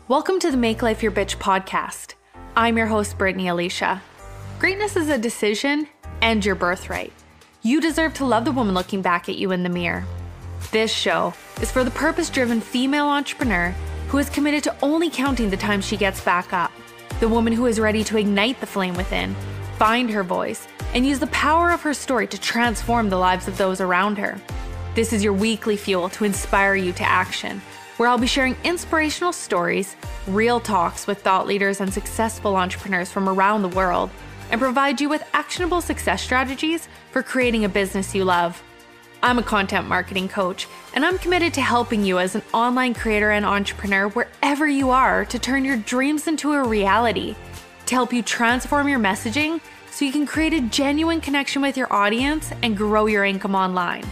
Welcome to the Make Life Your Bitch podcast. I'm your host, Brittany Alicia. Greatness is a decision and your birthright. You deserve to love the woman looking back at you in the mirror. This show is for the purpose-driven female entrepreneur who is committed to only counting the time she gets back up. The woman who is ready to ignite the flame within, find her voice, and use the power of her story to transform the lives of those around her. This is your weekly fuel to inspire you to action, where I'll be sharing inspirational stories, real talks with thought leaders and successful entrepreneurs from around the world, and provide you with actionable success strategies for creating a business you love. I'm a content marketing coach, and I'm committed to helping you as an online creator and entrepreneur wherever you are to turn your dreams into a reality, to help you transform your messaging so you can create a genuine connection with your audience and grow your income online.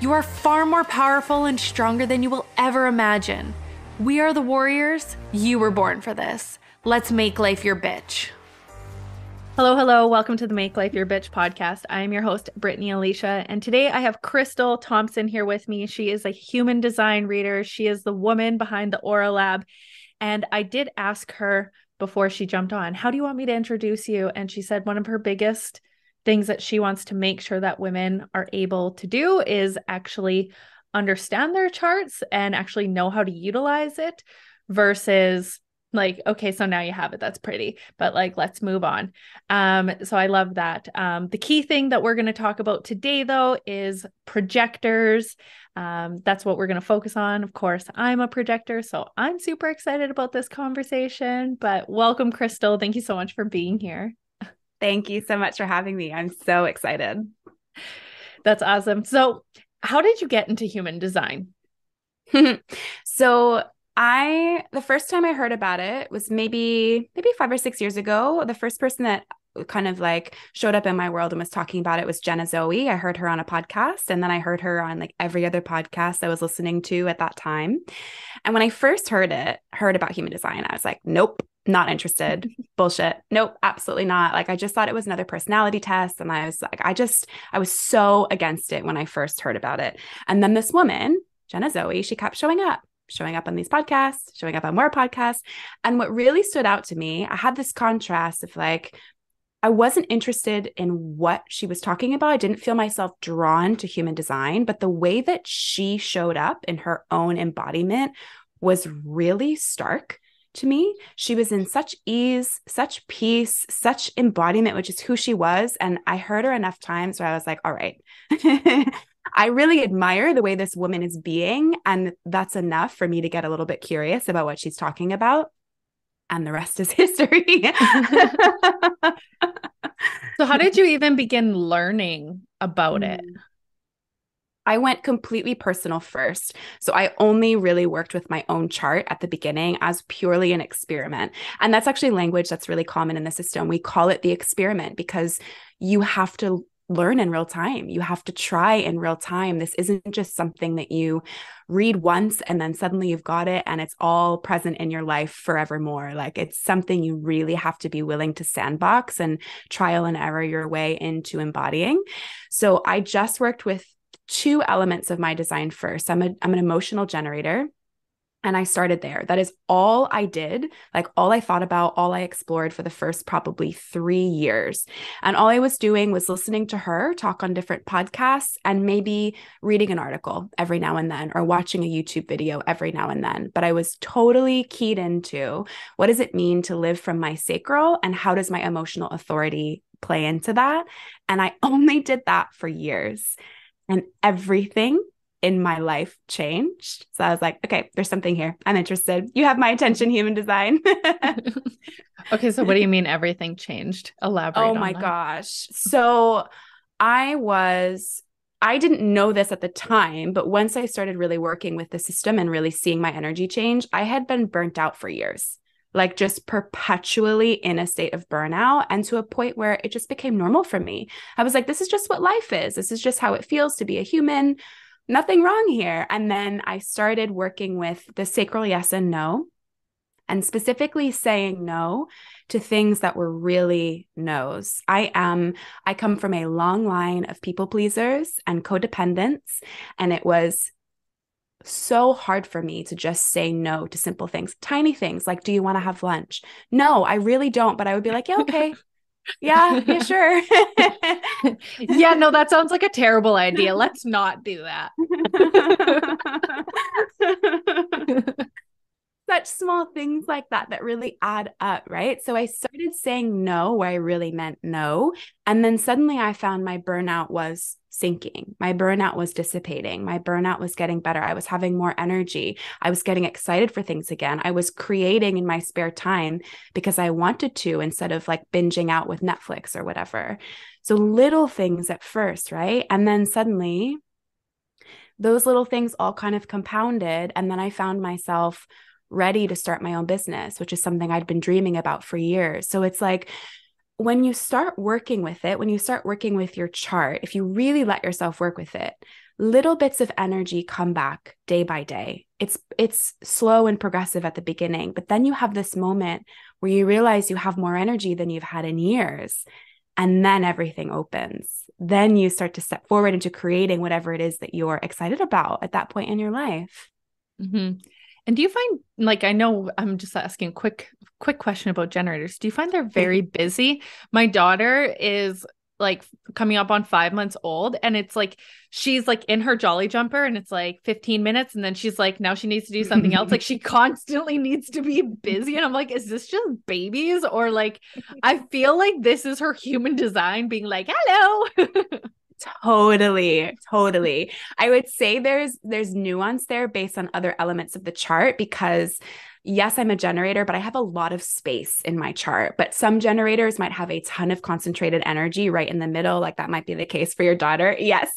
You are far more powerful and stronger than you will ever imagine. We are the warriors. You were born for this. Let's make life your bitch. Hello. Welcome to the Make Life Your Bitch podcast. I am your host, Brittany Alicia, and today I have Krystal Thompson here with me. She is a human design reader. She is the woman behind the Aura Lab, and I did ask her before she jumped on, how do you want me to introduce you? And she said one of her biggest things that she wants to make sure that women are able to do is actually understand their charts and actually know how to utilize it versus like, okay, so now you have it. That's pretty, but like, let's move on. So I love that. The key thing that we're going to talk about today though is projectors. That's what we're going to focus on. Of course, I'm a projector, so I'm super excited about this conversation, but welcome, Krystal. Thank you so much for being here. Thank you so much for having me. I'm so excited. That's awesome. So how did you get into human design? So the first time I heard about it was maybe 5 or 6 years ago. The first person that kind of like showed up in my world and was talking about it was Jenna Zoe. I heard her on a podcast, and then I heard her on like every other podcast I was listening to at that time. And when I first heard about human design, I was like, nope, not interested. Bullshit. Nope, absolutely not. Like, I just thought it was another personality test. And I was like, I was so against it when I first heard about it. And then this woman, Jenna Zoe, she kept showing up on these podcasts, showing up on more podcasts. And what really stood out to me, I had this contrast of like, I wasn't interested in what she was talking about. I didn't feel myself drawn to human design, but the way that she showed up in her own embodiment was really stark to me. She was in such ease, such peace, such embodiment, which is who she was. And I heard her enough times where I was like, all right, I really admire the way this woman is being. And that's enough for me to get a little bit curious about what she's talking about. And the rest is history. So how did you even begin learning about it? I went completely personal first. So I only really worked with my own chart at the beginning as purely an experiment. And that's actually language that's really common in the system. We call it the experiment because you have to learn in real time. You have to try in real time. This isn't just something that you read once and then suddenly you've got it and it's all present in your life forevermore. Like, it's something you really have to be willing to sandbox and trial and error your way into embodying. So I just worked with two elements of my design first. I'm an emotional generator. And I started there. That is all I did, like all I thought about, all I explored for the first probably 3 years. And all I was doing was listening to her talk on different podcasts and maybe reading an article every now and then or watching a YouTube video every now and then. But I was totally keyed into what does it mean to live from my sacral and how does my emotional authority play into that? And I only did that for years. And everything in my life changed. So I was like, okay, there's something here. I'm interested. You have my attention, human design. Okay. So what do you mean everything changed? Elaborate on that. Oh my gosh. So I didn't know this at the time, but once I started really working with the system and really seeing my energy change, I had been burnt out for years, like just perpetually in a state of burnout, and to a point where it just became normal for me. I was like, this is just what life is. This is just how it feels to be a human. Nothing wrong here. And then I started working with the sacral yes and no, and specifically saying no to things that were really no's. I come from a long line of people pleasers and codependents, and it was so hard for me to just say no to simple things, tiny things like, do you want to have lunch? No, I really don't. But I would be like, yeah, okay. Yeah, yeah, sure. Yeah, no, that sounds like a terrible idea. Let's not do that. Such small things like that really add up, right? So I started saying no where I really meant no. And then suddenly I found my burnout was sinking. My burnout was dissipating. My burnout was getting better. I was having more energy. I was getting excited for things again. I was creating in my spare time because I wanted to instead of like binging out with Netflix or whatever. So little things at first, right? And then suddenly those little things all kind of compounded. And then I found myself ready to start my own business, which is something I'd been dreaming about for years. So it's like when you start working with it, when you start working with your chart, if you really let yourself work with it, little bits of energy come back day by day. It's slow and progressive at the beginning, but then you have this moment where you realize you have more energy than you've had in years. And then everything opens. Then you start to step forward into creating whatever it is that you're excited about at that point in your life. Mm-hmm. And do you find, like, I know I'm just asking a quick question about generators. Do you find they're very busy? My daughter is like coming up on 5 months old, and it's like, she's like in her jolly jumper and it's like 15 minutes. And then she's like, now she needs to do something else. Like she constantly needs to be busy. And I'm like, is this just babies? Or like, I feel like this is her human design being like, hello. Totally. I would say there's nuance there based on other elements of the chart because yes, I'm a generator, but I have a lot of space in my chart. But some generators might have a ton of concentrated energy right in the middle. Like that might be the case for your daughter. Yes.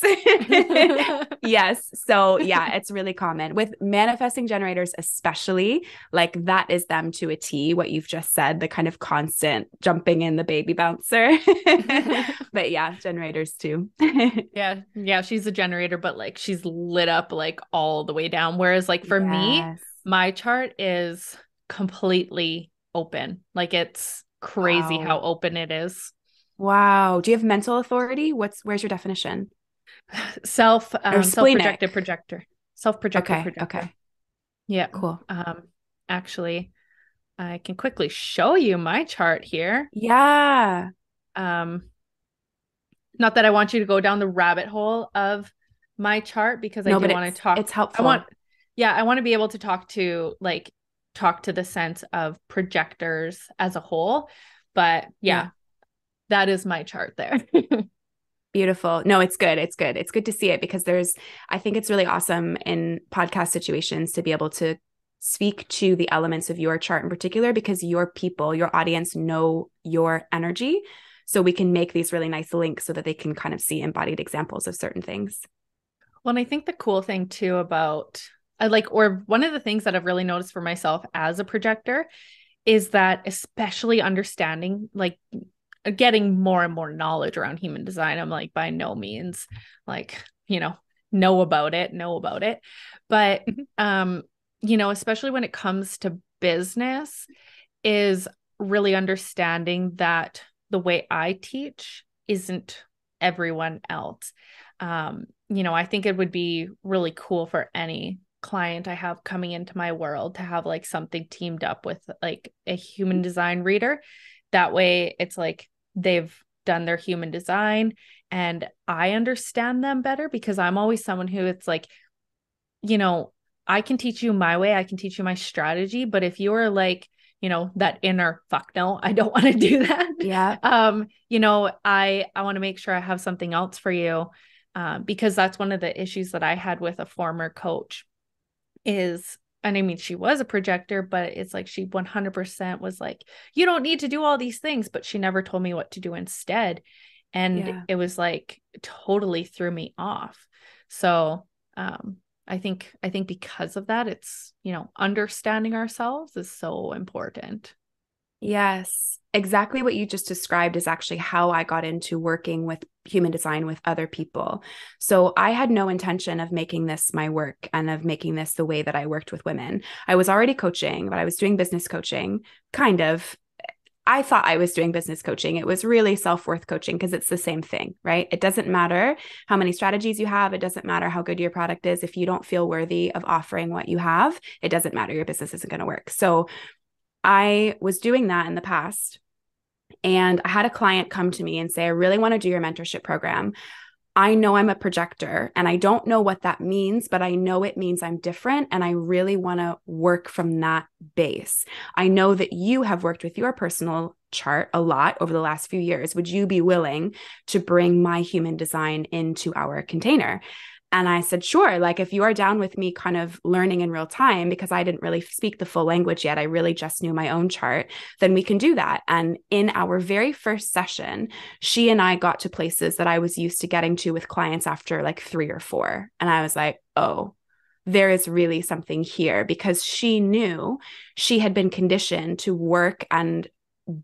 Yes. So yeah, it's really common with manifesting generators, especially like that is them to a T, what you've just said, the kind of constant jumping in the baby bouncer. But yeah, generators too. Yeah. She's a generator, but like she's lit up like all the way down. Whereas like for me, my chart is completely open. Like it's crazy how open it is. Wow. Do you have mental authority? Where's your definition? Self-projected projector. Self-projected projector. Okay. Yeah. Cool. Actually, I can quickly show you my chart here. Yeah. Not that I want you to go down the rabbit hole of my chart because I do want to talk. It's helpful. I want to be able to talk to the sense of projectors as a whole. But yeah. That is my chart there. Beautiful. No, it's good. It's good. It's good to see it because I think it's really awesome in podcast situations to be able to speak to the elements of your chart in particular because your people, your audience know your energy. So we can make these really nice links so that they can kind of see embodied examples of certain things. Well, and I think the cool thing too about one of the things that I've really noticed for myself as a projector is that especially understanding, like getting more and more knowledge around human design. I'm like, by no means like, know about it. But, especially when it comes to business is really understanding that the way I teach isn't everyone else. I think it would be really cool for any client I have coming into my world to have like something teamed up with like a human design reader. That way it's like they've done their human design and I understand them better because I'm always someone who it's like, I can teach you my way. I can teach you my strategy. But if you're like, that inner fuck no, I don't want to do that. Yeah. I want to make sure I have something else for you. Because that's one of the issues that I had with a former coach is, and I mean, she was a projector, but it's like, she 100% was like, you don't need to do all these things, but she never told me what to do instead. And it was like, totally threw me off. So, I think because of that, it's, understanding ourselves is so important. Yes, exactly what you just described is actually how I got into working with human design with other people. So I had no intention of making this my work and of making this the way that I worked with women. I was already coaching, but I was doing business coaching, kind of I thought I was doing business coaching. It was really self-worth coaching because it's the same thing, right? It doesn't matter how many strategies you have. It doesn't matter how good your product is. If you don't feel worthy of offering what you have, it doesn't matter. Your business isn't going to work. So I was doing that in the past. And I had a client come to me and say, I really want to do your mentorship program. I know I'm a projector and I don't know what that means, but I know it means I'm different. And I really want to work from that base. I know that you have worked with your personal chart a lot over the last few years. Would you be willing to bring my human design into our container? And I said, sure. Like, if you are down with me kind of learning in real time, because I didn't really speak the full language yet, I really just knew my own chart, then we can do that. And in our very first session, she and I got to places that I was used to getting to with clients after like 3 or 4. And I was like, oh, there is really something here, because she knew she had been conditioned to work and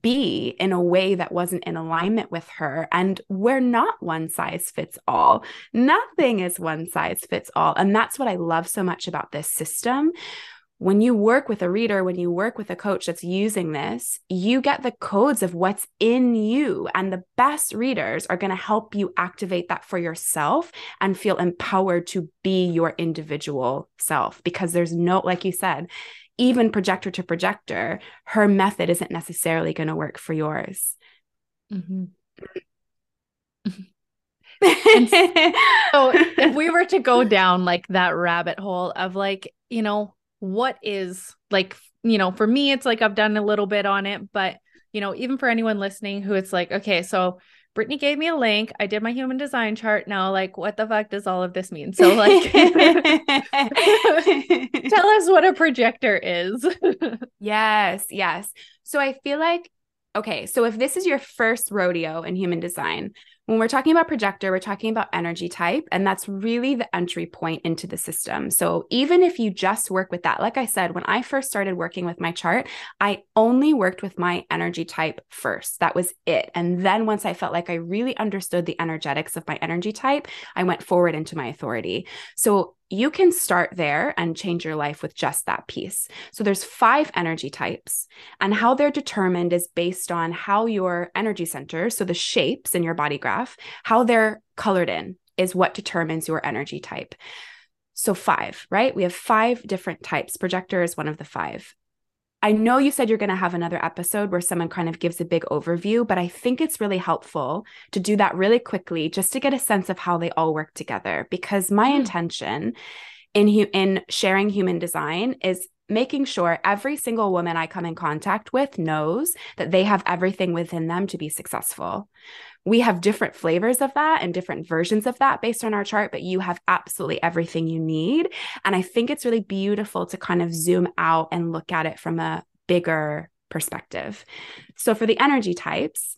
be in a way that wasn't in alignment with her. And we're not one size fits all. Nothing is one size fits all. And that's what I love so much about this system. When you work with a reader, when you work with a coach that's using this, you get the codes of what's in you. And the best readers are going to help you activate that for yourself and feel empowered to be your individual self. Because there's no, like you said, even projector to projector, her method isn't necessarily going to work for yours. Mm-hmm. So if we were to go down like that rabbit hole of like, you know, what is like, you know, for me, it's like I've done a little bit on it, but, you know, even for anyone listening who it's like, okay, so Brittany gave me a link. I did my human design chart. Now, like, what the fuck does all of this mean? So like, tell us what a projector is. Yes. So I feel like, okay, so if this is your first rodeo in human design, when we're talking about projector, we're talking about energy type, and that's really the entry point into the system. So even if you just work with that, like I said, when I first started working with my chart, I only worked with my energy type first. That was it. And then once I felt like I really understood the energetics of my energy type, I went forward into my authority. So you can start there and change your life with just that piece. So there's 5 energy types, and how they're determined is based on how your energy centers, so the shapes in your body graph, how they're colored in is what determines your energy type. So 5, right? We have 5 different types. Projector is one of the 5. I know you said you're going to have another episode where someone kind of gives a big overview, but I think it's really helpful to do that really quickly just to get a sense of how they all work together. Because my intention in sharing human design is making sure every single woman I come in contact with knows that they have everything within them to be successful. We have different flavors of that and different versions of that based on our chart, but you have absolutely everything you need. And I think it's really beautiful to kind of zoom out and look at it from a bigger perspective. So for the energy types,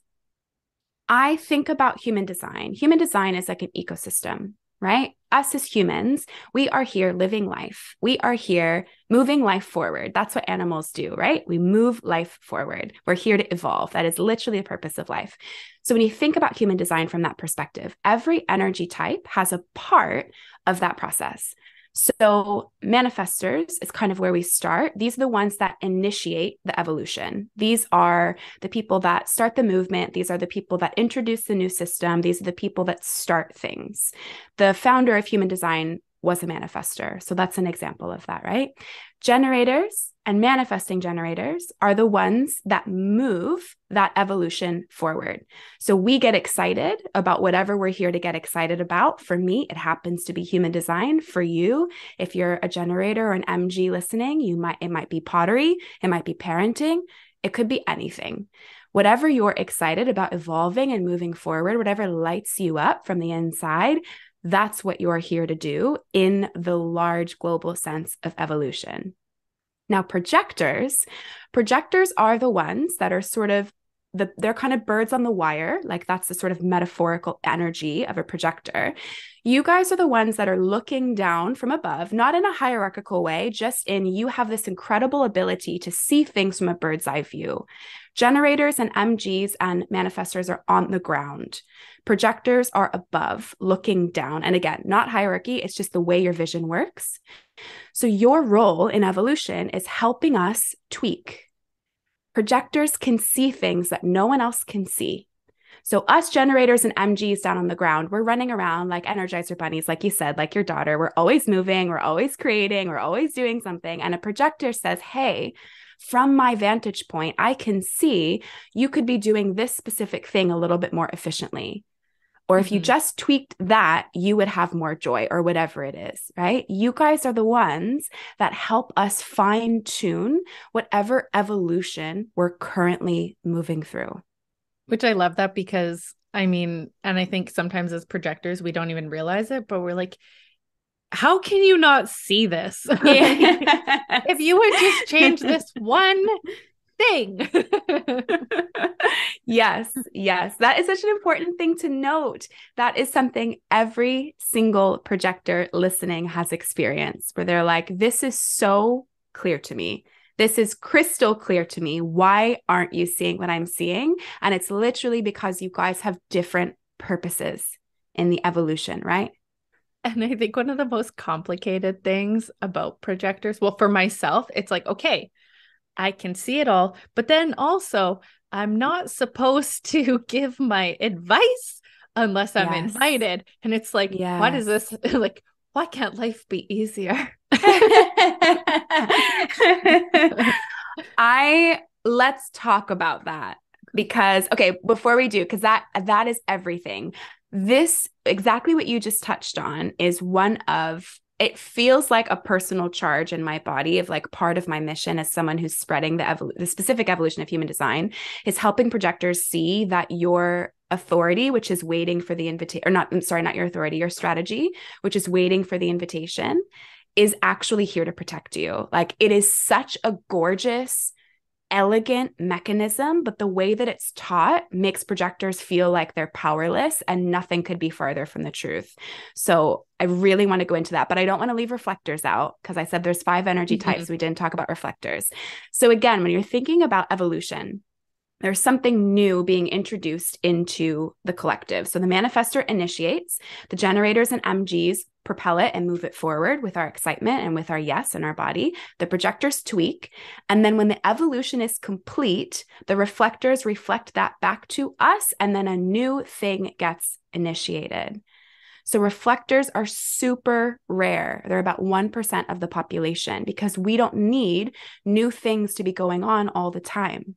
I think about human design. Human design is like an ecosystem, right? Us as humans, we are here living life. We are here moving life forward. That's what animals do, right? We move life forward. We're here to evolve. That is literally the purpose of life. So when you think about human design from that perspective, every energy type has a part of that process. So manifestors is kind of where we start. These are the ones that initiate the evolution. These are the people that start the movement. These are the people that introduce the new system. These are the people that start things. The founder of human design was a manifestor. So that's an example of that, right? Generators and manifesting generators are the ones that move that evolution forward. So we get excited about whatever we're here to get excited about. For me, it happens to be human design. For you, if you're a generator or an MG listening, it might be pottery, it might be parenting, it could be anything. Whatever you're excited about evolving and moving forward, whatever lights you up from the inside, that's what you're here to do in the large global sense of evolution. Now, projectors are the ones that are sort of they're kind of birds on the wire. Like that's the sort of metaphorical energy of a projector. You guys are the ones that are looking down from above, not in a hierarchical way, just in you have this incredible ability to see things from a bird's eye view. Generators and MGs and manifestors are on the ground. Projectors are above, looking down. And again, not hierarchy, it's just the way your vision works. So your role in evolution is helping us tweak. Projectors can see things that no one else can see. So us generators and MGs down on the ground, we're running around like Energizer bunnies, like you said, like your daughter. We're always moving, we're always creating, we're always doing something. And a projector says, hey, from my vantage point, I can see you could be doing this specific thing a little bit more efficiently. Or if you just tweaked that, you would have more joy or whatever it is, right? You guys are the ones that help us fine tune whatever evolution we're currently moving through. Which I love that because and I think sometimes as projectors, we don't even realize it, but we're like, how can you not see this? If you would just change this one thing. Yes. That is such an important thing to note. That is something every single projector listening has experienced, where they're like, this is so clear to me. This is crystal clear to me. Why aren't you seeing what I'm seeing? And it's literally because you guys have different purposes in the evolution, right? And I think one of the most complicated things about projectors, well, for myself, it's like, okay, I can see it all, but then also I'm not supposed to give my advice unless I'm invited. And it's like, what is this? Like, why can't life be easier? Let's talk about that because, okay, before we do, because that is everything. This, exactly what you just touched on, is it feels like a personal charge in my body of like part of my mission as someone who's spreading the specific evolution of human design is helping projectors see that your authority, which is waiting for the invitation, or not your authority, your strategy, which is waiting for the invitation, is actually here to protect you. Like, it is such a gorgeous, elegant mechanism, but the way that it's taught makes projectors feel like they're powerless, and nothing could be farther from the truth. So I really want to go into that, but I don't want to leave reflectors out because I said there's 5 energy types. We didn't talk about reflectors. So again, when you're thinking about evolution, there's something new being introduced into the collective. So the manifestor initiates, the generators and MGs propel it and move it forward with our excitement and with our yes in our body. The projectors tweak. And then when the evolution is complete, the reflectors reflect that back to us, and then a new thing gets initiated. So reflectors are super rare. They're about 1% of the population because we don't need new things to be going on all the time.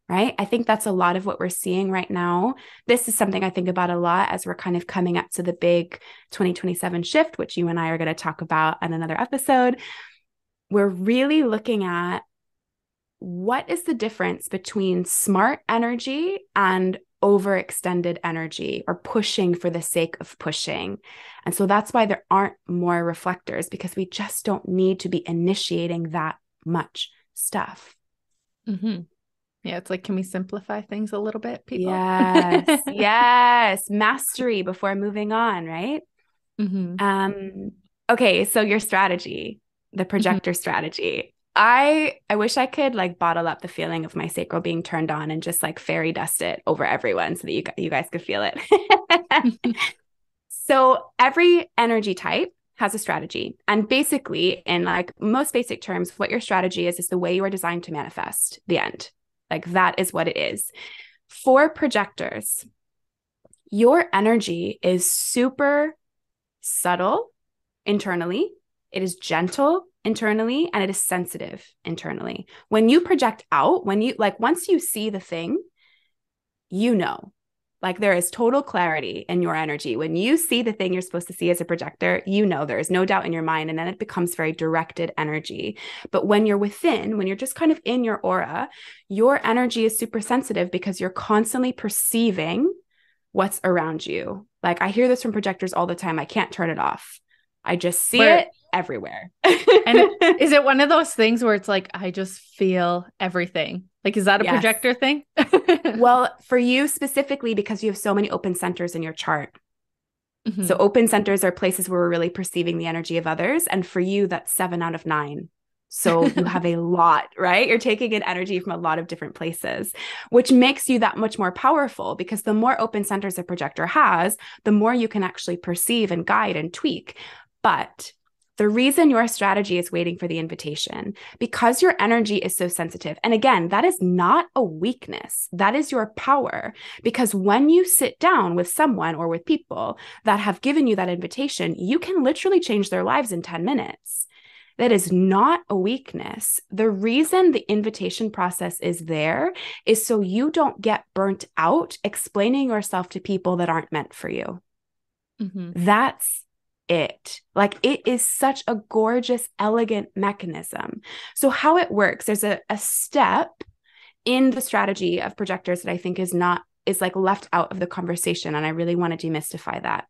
Right? I think that's a lot of what we're seeing right now. This is something I think about a lot as we're kind of coming up to the big 2027 shift, which you and I are going to talk about in another episode. We're really looking at what is the difference between smart energy and overextended energy, or pushing for the sake of pushing. And so that's why there aren't more reflectors, because we just don't need to be initiating that much stuff. Mm-hmm. Yeah, it's like, can we simplify things a little bit, people? Yes. Mastery before moving on, right? Okay, so your strategy, the projector strategy. I wish I could like bottle up the feeling of my sacral being turned on and just like fairy dust it over everyone so that you guys could feel it. So every energy type has a strategy. And basically, in like most basic terms, what your strategy is the way you are designed to manifest the end. Like, that is what it is. For projectors, your energy is super subtle internally. It is gentle internally, and it is sensitive internally. When you project out, once you see the thing, like, there is total clarity in your energy. When you see the thing you're supposed to see as a projector, there is no doubt in your mind, and then it becomes very directed energy. But when you're when you're just kind of in your aura, your energy is super sensitive because you're constantly perceiving what's around you. Like, I hear this from projectors all the time. I can't turn it off. I just see it everywhere. And is it one of those things where it's like, I just feel everything? Like, is that a projector thing? Well, for you specifically, because you have so many open centers in your chart. So open centers are places where we're really perceiving the energy of others. And for you, that's 7 out of 9. So you have a lot, right? You're taking in energy from a lot of different places, which makes you that much more powerful, because the more open centers a projector has, the more you can actually perceive and guide and tweak. But The reason your strategy is waiting for the invitation, because your energy is so sensitive. And again, that is not a weakness. That is your power. Because when you sit down with someone or with people that have given you that invitation, you can literally change their lives in 10 minutes. That is not a weakness. The reason the invitation process is there is so you don't get burnt out explaining yourself to people that aren't meant for you. Mm-hmm. That's it. Like, it is such a gorgeous, elegant mechanism. So how it works, there's a step in the strategy of projectors that I think is like left out of the conversation. And I really want to demystify that.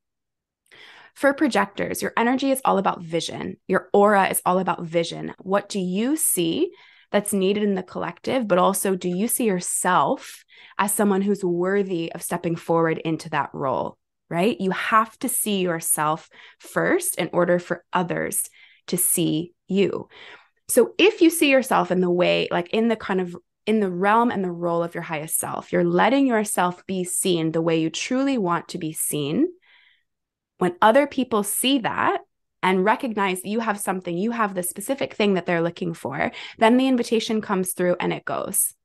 For projectors, your energy is all about vision. Your aura is all about vision. What do you see that's needed in the collective? But also, do you see yourself as someone who's worthy of stepping forward into that role? Right? You have to see yourself first in order for others to see you. So if you see yourself in the way, like in the realm and the role of your highest self, you're letting yourself be seen the way you truly want to be seen. When other people see that and recognize that you have something, you have the specific thing that they're looking for, then the invitation comes through and it goes.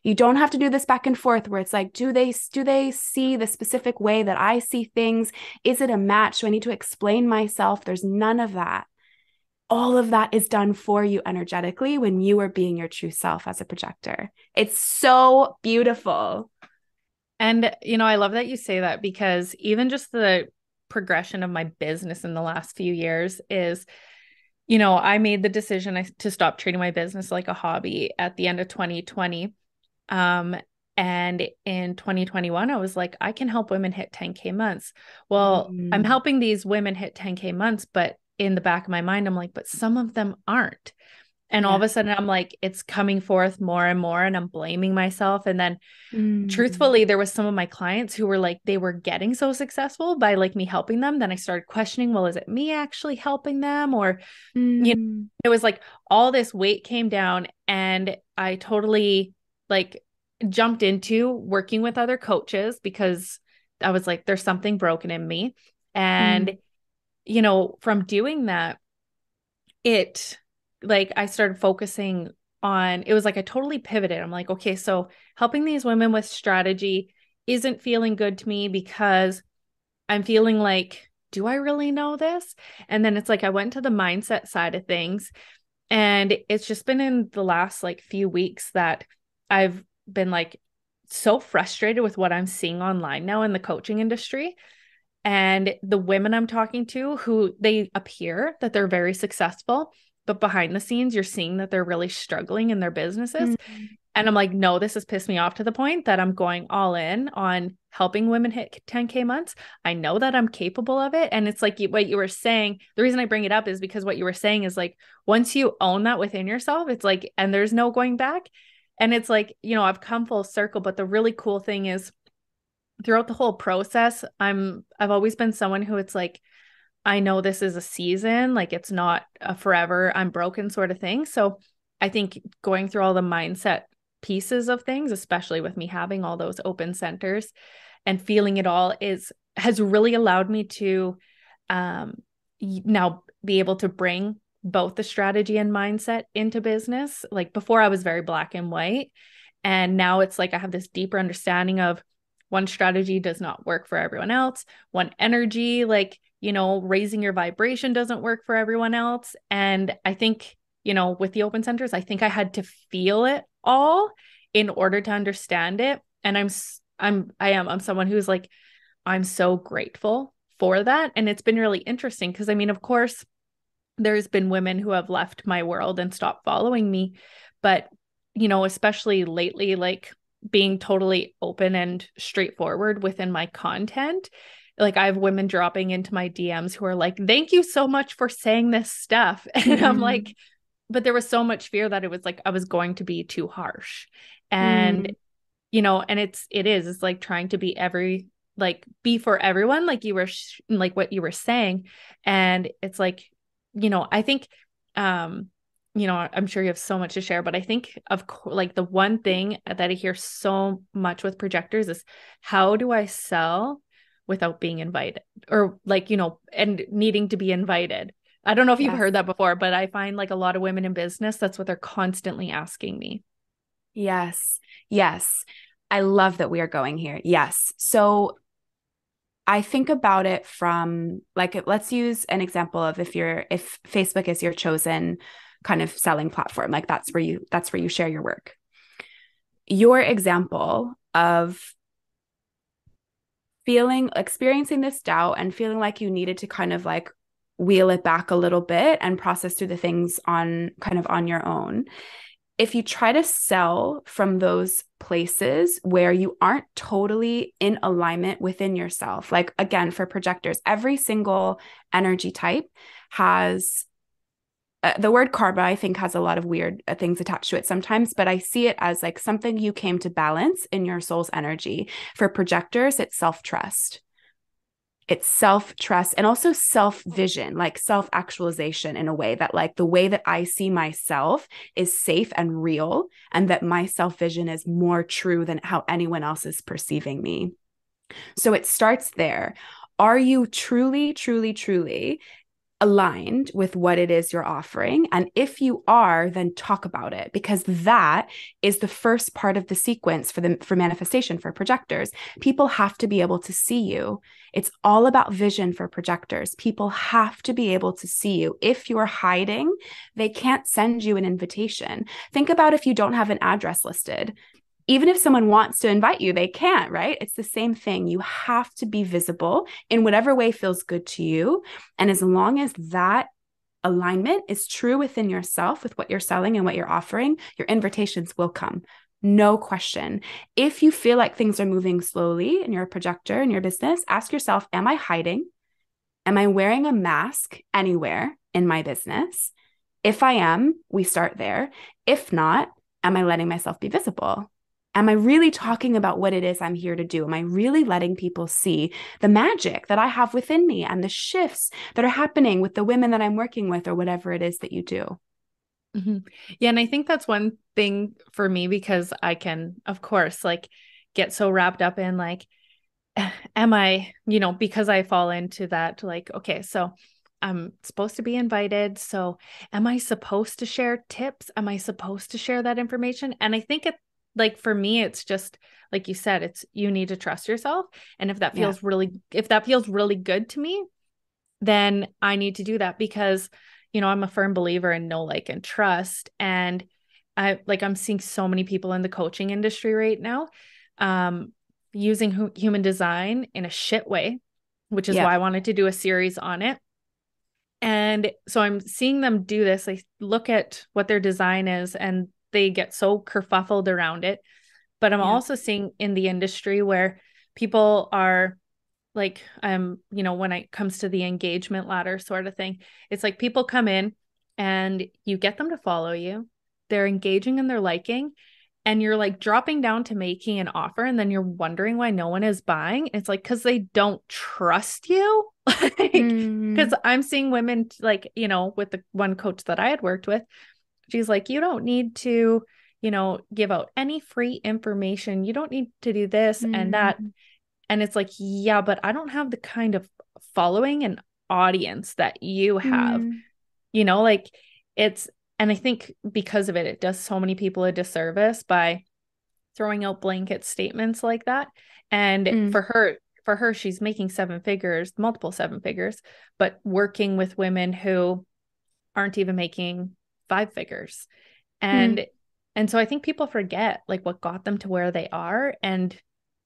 You don't have to do this back and forth where it's like, do they see the specific way that I see things? Is it a match? Do I need to explain myself? There's none of that. All of that is done for you energetically when you are being your true self as a projector. It's so beautiful. And, I love that you say that, because even just the progression of my business in the last few years is, I made the decision to stop treating my business like a hobby at the end of 2020. And in 2021, I was like, I can help women hit 10K months. Well, I'm helping these women hit 10K months, but in the back of my mind, I'm like, but some of them aren't. And all of a sudden I'm like, it's coming forth more and more, and I'm blaming myself. And then truthfully, there was some of my clients who were like, they were getting so successful by like me helping them. Then I started questioning, well, is it me actually helping them? Or, it was like all this weight came down, and I totally like jumped into working with other coaches because I was like, there's something broken in me. And, from doing that, I started focusing on, it was like I totally pivoted. I'm like, okay, so helping these women with strategy isn't feeling good to me because I'm feeling like, do I really know this? And then it's like, I went to the mindset side of things, and it's just been in the last like few weeks that I've been like so frustrated with what I'm seeing online now in the coaching industry. And the women I'm talking to, who they appear that they're very successful, but behind the scenes, you're seeing that they're really struggling in their businesses. And I'm like, no, this has pissed me off to the point that I'm going all in on helping women hit 10K months. I know that I'm capable of it. And it's like what you were saying, the reason I bring it up is because what you were saying is like, once you own that within yourself, it's like, and there's no going back. And it's like, I've come full circle. But the really cool thing is, throughout the whole process, I've always been someone who it's like, I know this is a season, like it's not a forever, I'm broken sort of thing. So I think going through all the mindset pieces of things, especially with me having all those open centers and feeling it all, has really allowed me to now be able to bring both the strategy and mindset into business. Like before, I was very black and white. And now it's like I have this deeper understanding of one strategy does not work for everyone else. One energy, raising your vibration doesn't work for everyone else. And I think, with the open centers, I think I had to feel it all in order to understand it. And I'm someone who's like, I'm so grateful for that. And it's been really interesting because of course, there's been women who have left my world and stopped following me. But, especially lately, like being totally open and straightforward within my content. Like I have women dropping into my DMs who are like, thank you so much for saying this stuff. And I'm like, but there was so much fear that it was like, I was going to be too harsh. And, and it's like trying to be for everyone, like you were, like what you were saying. And it's like, I think, I'm sure you have so much to share, but I think like the one thing that I hear so much with projectors is, how do I sell without being invited, or like, and needing to be invited? I don't know if you've Yes. heard that before, but I find like a lot of women in business, that's what they're constantly asking me. Yes. Yes. I love that we are going here. Yes. So I think about it from like, let's use an example of if Facebook is your chosen kind of selling platform, like that's where you share your work. Your example of experiencing this doubt and feeling like you needed to kind of like wheel it back a little bit and process through the things on your own. If you try to sell from those places where you aren't totally in alignment within yourself, like again, for projectors, every single energy type has the word karma, I think, has a lot of weird things attached to it sometimes, but I see it as like something you came to balance in your soul's energy. For projectors, it's self-trust. It's self-trust and also self-vision, like self-actualization in a way that like the way that I see myself is safe and real, and that my self-vision is more true than how anyone else is perceiving me. So it starts there. Are you truly, truly, truly aligned with what it is you're offering? And if you are, then talk about it, because that is the first part of the sequence for manifestation for projectors. People have to be able to see you. It's all about vision for projectors. People have to be able to see you. If you're hiding, they can't send you an invitation. Think about if you don't have an address listed. Even if someone wants to invite you, they can't, right? It's the same thing. You have to be visible in whatever way feels good to you. And as long as that alignment is true within yourself with what you're selling and what you're offering, your invitations will come. No question. If you feel like things are moving slowly and you're a projector in your business, ask yourself, am I hiding? Am I wearing a mask anywhere in my business? If I am, we start there. If not, am I letting myself be visible? Am I really talking about what it is I'm here to do? Am I really letting people see the magic that I have within me and the shifts that are happening with the women that I'm working with, or whatever it is that you do? Mm-hmm. Yeah. And I think that's one thing for me, because I can, of course, like get so wrapped up in like, am I, because I fall into that, like, okay, so I'm supposed to be invited. So am I supposed to share tips? Am I supposed to share that information? And I think like for me, it's just like you said, you need to trust yourself. And if that feels really good to me, then I need to do that, because, I'm a firm believer in know, like, and trust. And I'm seeing so many people in the coaching industry right now, using human design in a shit way, which is Yeah. why I wanted to do a series on it. And so I'm seeing them do this. They look at what their design is and they get so kerfuffled around it. But I'm also seeing in the industry where people are like, when it comes to the engagement ladder sort of thing, it's like people come in and you get them to follow you. They're engaging and they're liking, and you're like dropping down to making an offer. And then you're wondering why no one is buying. It's like, because they don't trust you. Because I'm seeing women like, with the one coach that I had worked with, she's like, you don't need to, give out any free information. You don't need to do this and that. And it's like, yeah, but I don't have the kind of following and audience that you have, like and I think because of it, it does so many people a disservice by throwing out blanket statements like that. And for her, she's making multiple seven figures, but working with women who aren't even making 5 figures. And so I think people forget like what got them to where they are, and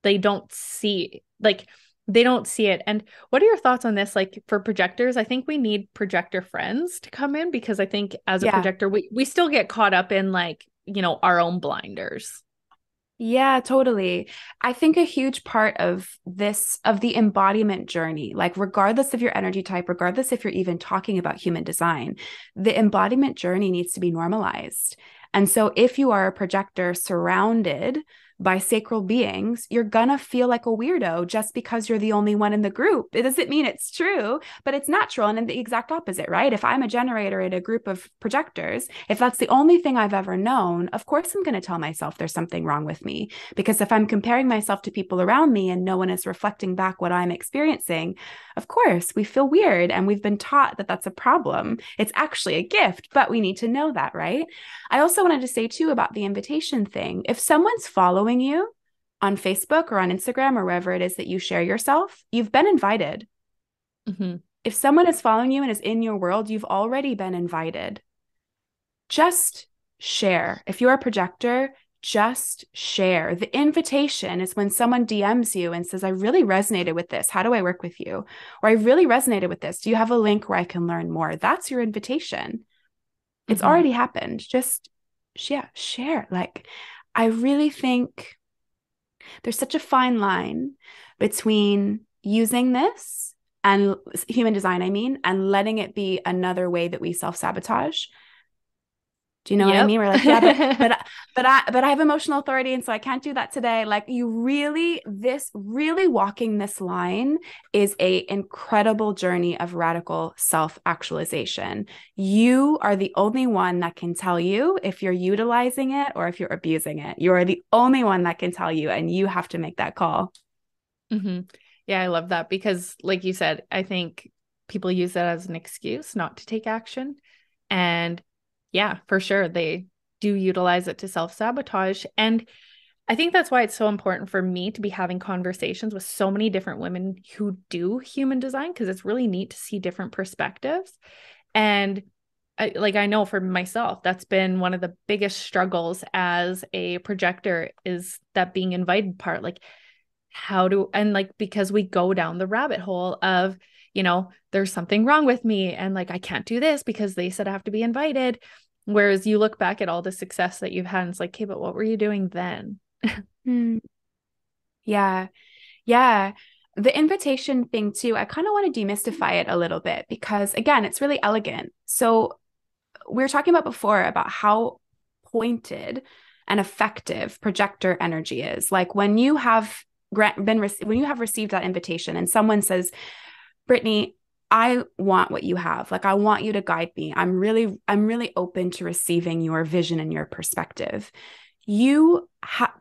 they don't see it. And what are your thoughts on this? Like for projectors, I think we need projector friends to come in, because I think as a projector, we still get caught up in like, our own blinders. Yeah, totally. I think a huge part of the embodiment journey, like regardless of your energy type, regardless if you're even talking about human design, the embodiment journey needs to be normalized. And so if you are a projector surrounded bisexual beings, you're gonna feel like a weirdo just because you're the only one in the group. It doesn't mean it's true, but it's natural. And then the exact opposite, right? If I'm a generator in a group of projectors, if that's the only thing I've ever known, of course I'm going to tell myself there's something wrong with me. Because if I'm comparing myself to people around me and no one is reflecting back what I'm experiencing, of course we feel weird, and we've been taught that that's a problem. It's actually a gift, but we need to know that, right? I also wanted to say too about the invitation thing. If someone's following you on Facebook or on Instagram or wherever it is that you share yourself, you've been invited. Mm-hmm. If someone is following you and is in your world, you've already been invited. Just share. If you're a projector, just share. The invitation is when someone DMs you and says, I really resonated with this. How do I work with you? Or I really resonated with this. Do you have a link where I can learn more? That's your invitation. It's already happened. Just, yeah, share. Like, I really think there's such a fine line between using this and human design, I mean, and letting it be another way that we self-sabotage. Do you know what I mean? We're like, yeah, but I have emotional authority, and so I can't do that today. Like, really walking this line is a incredible journey of radical self-actualization. You are the only one that can tell you if you're utilizing it or if you're abusing it. You are the only one that can tell you, and you have to make that call. Mm-hmm. Yeah, I love that, because like you said, I think people use that as an excuse not to take action. And yeah, for sure, they do utilize it to self-sabotage. And I think that's why it's so important for me to be having conversations with so many different women who do human design, because it's really neat to see different perspectives. And I know for myself, that's been one of the biggest struggles as a projector, is that being invited part. Like, because we go down the rabbit hole of, there's something wrong with me, and like, I can't do this because they said I have to be invited. Whereas you look back at all the success that you've had and it's like, okay, but what were you doing then? Yeah. Yeah. The invitation thing too, I kind of want to demystify it a little bit, because again, it's really elegant. So we were talking about before about how pointed and effective projector energy is. Like, when you have received that invitation and someone says, Brittany, I want what you have. Like, I want you to guide me. I'm really open to receiving your vision and your perspective.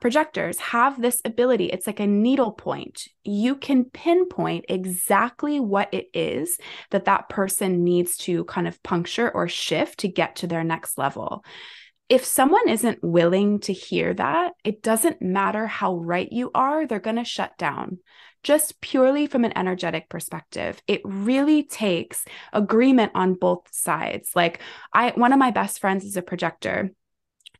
Projectors have this ability. It's like a needle point. You can pinpoint exactly what it is that person needs to kind of puncture or shift to get to their next level. If someone isn't willing to hear that, it doesn't matter how right you are, they're going to shut down. Just purely from an energetic perspective, it really takes agreement on both sides. Like, one of my best friends is a projector.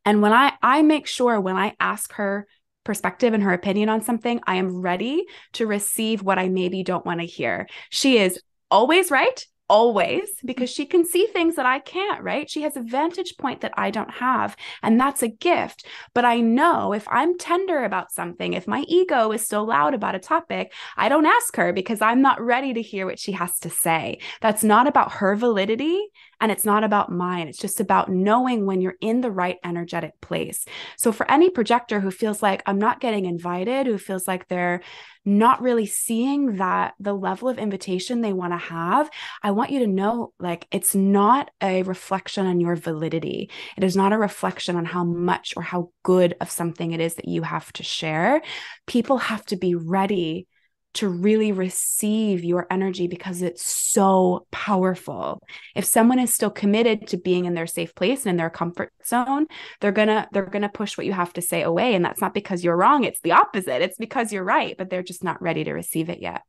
And when I make sure, when I ask her perspective and her opinion on something, I am ready to receive what I maybe don't want to hear. She is always right. Always, because she can see things that I can't, right? She has a vantage point that I don't have, and that's a gift. But I know if I'm tender about something, if my ego is still loud about a topic, I don't ask her because I'm not ready to hear what she has to say. That's not about her validity, and it's not about mine. It's just about knowing when you're in the right energetic place. So for any projector who feels like I'm not getting invited, who feels like they're not really seeing that the level of invitation they want to have, I want you to know, like, it's not a reflection on your validity. It is not a reflection on how much or how good of something it is that you have to share. People have to be ready to really receive your energy because it's so powerful. If someone is still committed to being in their safe place and in their comfort zone, they're gonna push what you have to say away. And that's not because you're wrong. It's the opposite. It's because you're right, but they're just not ready to receive it yet.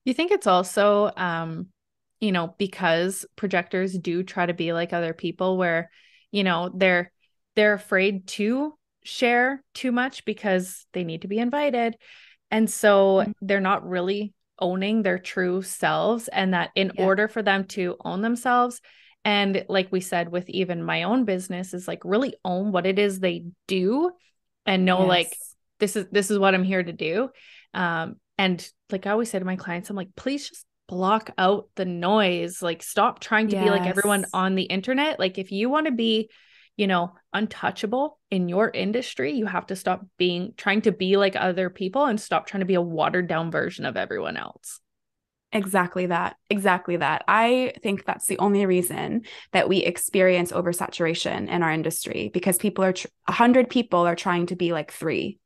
You think it's also, because projectors do try to be like other people, where, they're afraid to share too much because they need to be invited. And so they're not really owning their true selves, and that in order for them to own themselves, and like we said, with even my own business, is like really own what it is they do and know, like, this is what I'm here to do. And like I always say to my clients, I'm like, please just block out the noise. Like, stop trying to be like everyone on the internet. Like, if you want to be untouchable in your industry, you have to stop trying to be like other people and stop trying to be a watered down version of everyone else. Exactly that. Exactly that. I think that's the only reason that we experience oversaturation in our industry, because 100 people are trying to be like 3.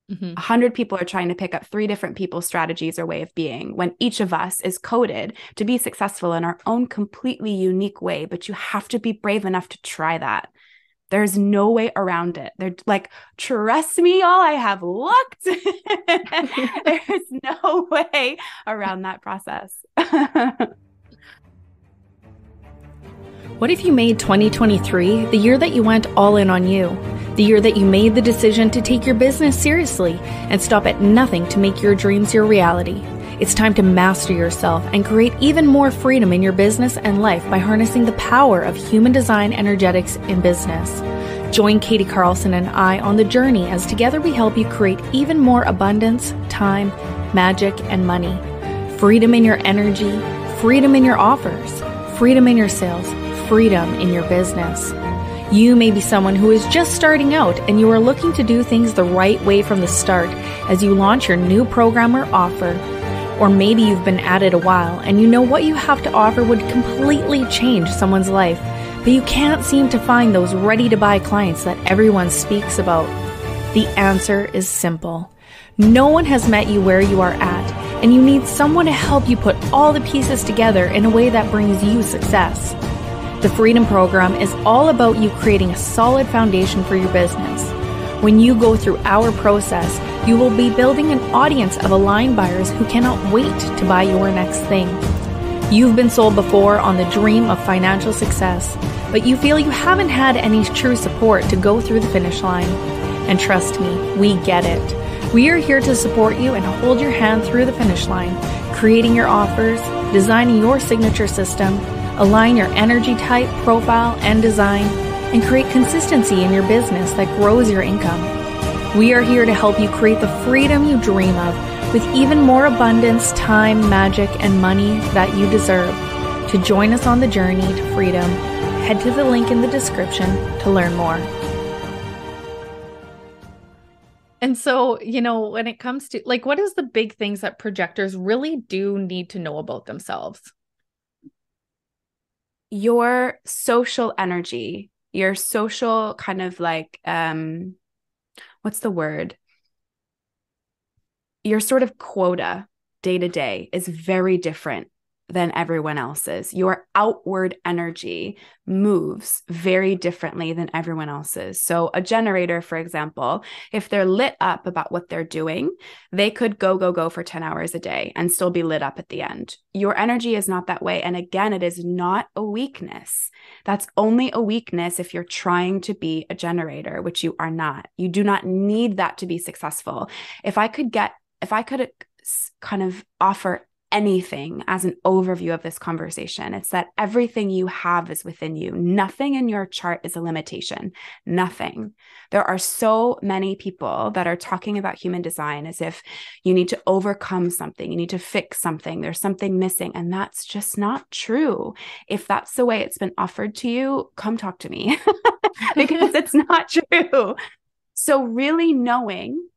100 people are trying to pick up 3 different people's strategies or way of being, when each of us is coded to be successful in our own completely unique way. But you have to be brave enough to try that. There's no way around it. They're like, trust me, y'all, I have looked. There's no way around that process. What if you made 2023 the year that you went all in on you? The year that you made the decision to take your business seriously and stop at nothing to make your dreams your reality. It's time to master yourself and create even more freedom in your business and life by harnessing the power of human design energetics in business. Join Katie Carlson and I on the journey as together we help you create even more abundance, time, magic, and money. Freedom in your energy, freedom in your offers, freedom in your sales, freedom in your business. You may be someone who is just starting out and you are looking to do things the right way from the start as you launch your new program or offer. Or maybe you've been at it a while and you know what you have to offer would completely change someone's life, but you can't seem to find those ready-to-buy clients that everyone speaks about. The answer is simple. No one has met you where you are at, and you need someone to help you put all the pieces together in a way that brings you success. The Freedom Program is all about you creating a solid foundation for your business. When you go through our process, you will be building an audience of aligned buyers who cannot wait to buy your next thing. You've been sold before on the dream of financial success, but you feel you haven't had any true support to go through the finish line. And trust me, we get it. We are here to support you and hold your hand through the finish line, creating your offers, designing your signature system, align your energy type, profile, and design, and create consistency in your business that grows your income. We are here to help you create the freedom you dream of with even more abundance, time, magic, and money that you deserve. To join us on the journey to freedom, head to the link in the description to learn more. And so, when it comes to what is the big things that projectors really do need to know about themselves? Your social energy, your social kind of what's the word? Your sort of quota day to day is very different than everyone else's. Your outward energy moves very differently than everyone else's. So a generator, for example, if they're lit up about what they're doing, they could go for 10 hours a day and still be lit up at the end. Your energy is not that way. And again, it is not a weakness. That's only a weakness if you're trying to be a generator, which you are not. You do not need that to be successful. If I could kind of offer anything as an overview of this conversation, it's that everything you have is within you. Nothing in your chart is a limitation. Nothing. There are so many people that are talking about human design as if you need to overcome something, you need to fix something, there's something missing, and that's just not true. If that's the way it's been offered to you, come talk to me because it's not true. So really knowing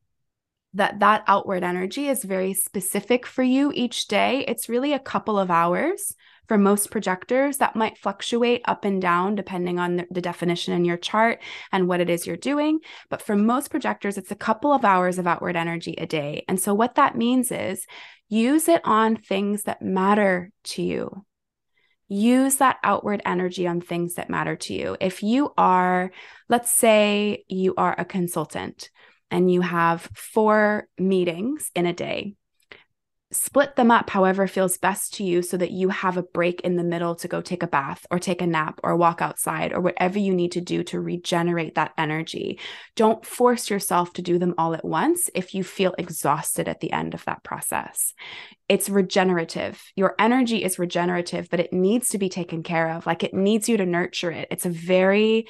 that outward energy is very specific for you each day. It's really a couple of hours for most projectors. That might fluctuate up and down depending on the definition in your chart and what it is you're doing. But for most projectors, it's a couple of hours of outward energy a day. And so what that means is use it on things that matter to you. Use that outward energy on things that matter to you. If you are, let's say you are a consultant, and you have 4 meetings in a day, split them up however feels best to you so that you have a break in the middle to go take a bath or take a nap or walk outside or whatever you need to do to regenerate that energy. Don't force yourself to do them all at once if you feel exhausted at the end of that process. It's regenerative. Your energy is regenerative, but it needs to be taken care of. It needs you to nurture it. It's a very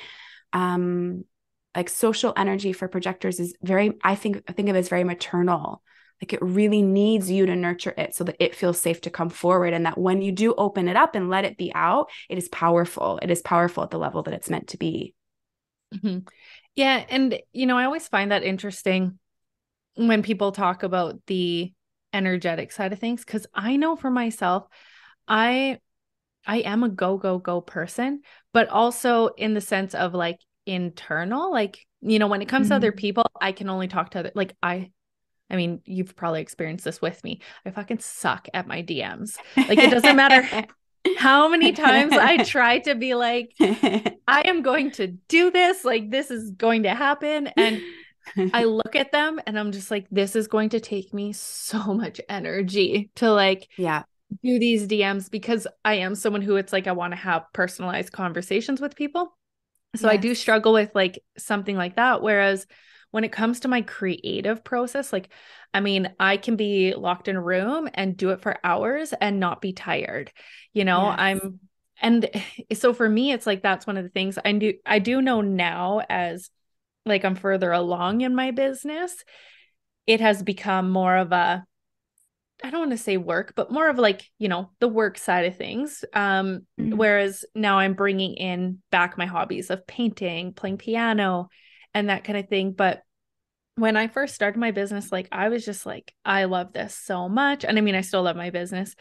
social energy for projectors is very, I think of it as very maternal. It really needs you to nurture it so that it feels safe to come forward. And that when you do open it up and let it be out, it is powerful. It is powerful at the level that it's meant to be. Mhm. Yeah. And, I always find that interesting when people talk about the energetic side of things, because I know for myself, I I am a go, go, go person, but also in the sense of like internal, like, when it comes to other Mhm. people, I can only talk to other, like, I mean, you've probably experienced this with me. I fucking suck at my DMs. Like, it doesn't matter how many times I try to be like, I am going to do this, like, this is going to happen. And I look at them and I'm just like, this is going to take me so much energy to like Yeah. do these DMs, because I am someone who it's like I want to have personalized conversations with people. So I do Yes. struggle with like something like that. Whereas when it comes to my creative process, like, I mean, I can be locked in a room and do it for hours and not be tired. Yes. And so for me, it's like that's one of the things I do know now, as like I'm further along in my business, it has become more of a, I don't want to say work, but more of like, the work side of things. Mm. Whereas now I'm bringing in back my hobbies of painting, playing piano, and that kind of thing. But when I first started my business, like I was just like, I love this so much. And I mean, I still love my business,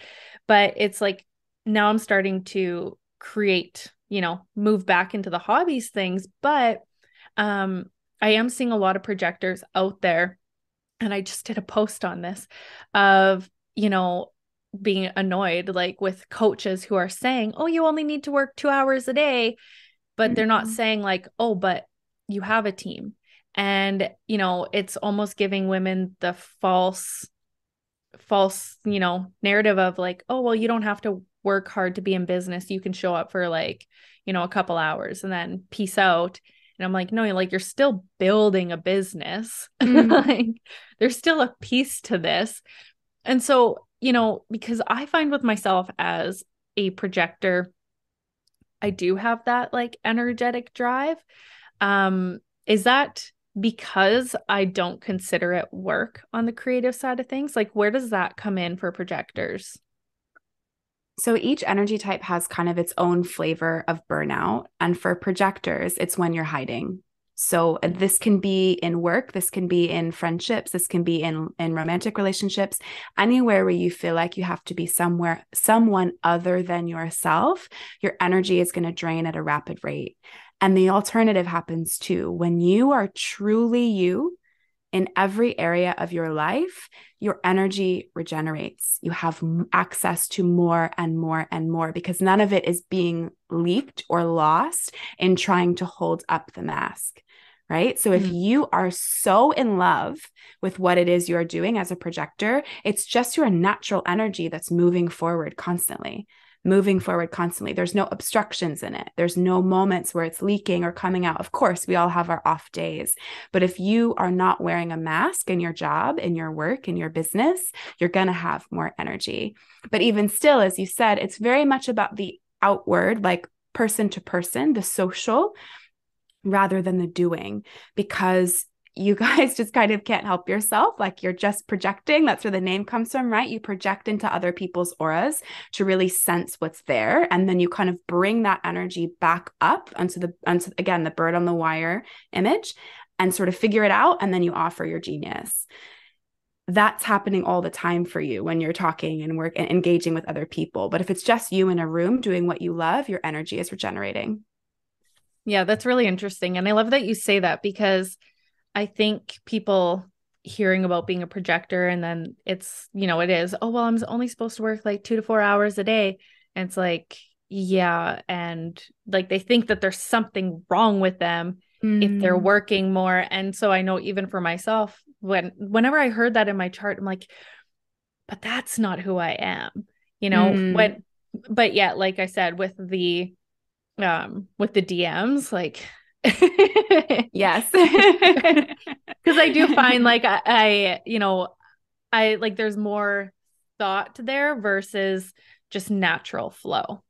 but it's like now I'm starting to create, move back into the hobbies things. But um, I am seeing a lot of projectors out there, and I just did a post on this of, being annoyed like with coaches who are saying, oh, you only need to work 2 hours a day, but they're not Mhm. saying like, oh, but you have a team. And, it's almost giving women the false, narrative of like, oh, well, you don't have to work hard to be in business. You can show up for like, a couple hours and then peace out. And I'm like, no, like you're still building a business. Mm. Like there's still a piece to this. And so, because I find with myself as a projector, I do have that like energetic drive. Is that because I don't consider it work on the creative side of things? Like, where does that come in for projectors? So each energy type has kind of its own flavor of burnout. And for projectors, it's when you're hiding. So this can be in work, this can be in friendships, this can be in romantic relationships, anywhere where you feel like you have to be someone other than yourself, your energy is going to drain at a rapid rate. And the alternative happens too. When you are truly you, in every area of your life, your energy regenerates. You have access to more and more and more because none of it is being leaked or lost in trying to hold up the mask. Right. So if Mm. you are so in love with what it is you're doing as a projector, it's just your natural energy that's moving forward constantly. Moving forward constantly. There's no obstructions in it. There's no moments where it's leaking or coming out. Of course, we all have our off days. But if you are not wearing a mask in your job, in your work, in your business, you're going to have more energy. But even still, as you said, it's very much about the outward, like person to person, the social, rather than the doing, because you guys just kind of can't help yourself. Like you're just projecting. That's where the name comes from, right? You project into other people's auras to really sense what's there. And then you kind of bring that energy back up onto again, the bird on the wire image and sort of figure it out. And then you offer your genius. That's happening all the time for you when you're talking and work and engaging with other people. But if it's just you in a room doing what you love, your energy is regenerating. Yeah, that's really interesting. And I love that you say that, because I think people hearing about being a projector and then it's, it is, oh, well, I'm only supposed to work like 2 to 4 hours a day. And it's like, yeah. And like they think that there's something wrong with them if they're Mm, working more. And so I know even for myself, whenever I heard that in my chart, I'm like, but that's not who I am, mm, but yeah, like I said, with the DMs, like yes. because I do find like I like there's more thought there versus just natural flow.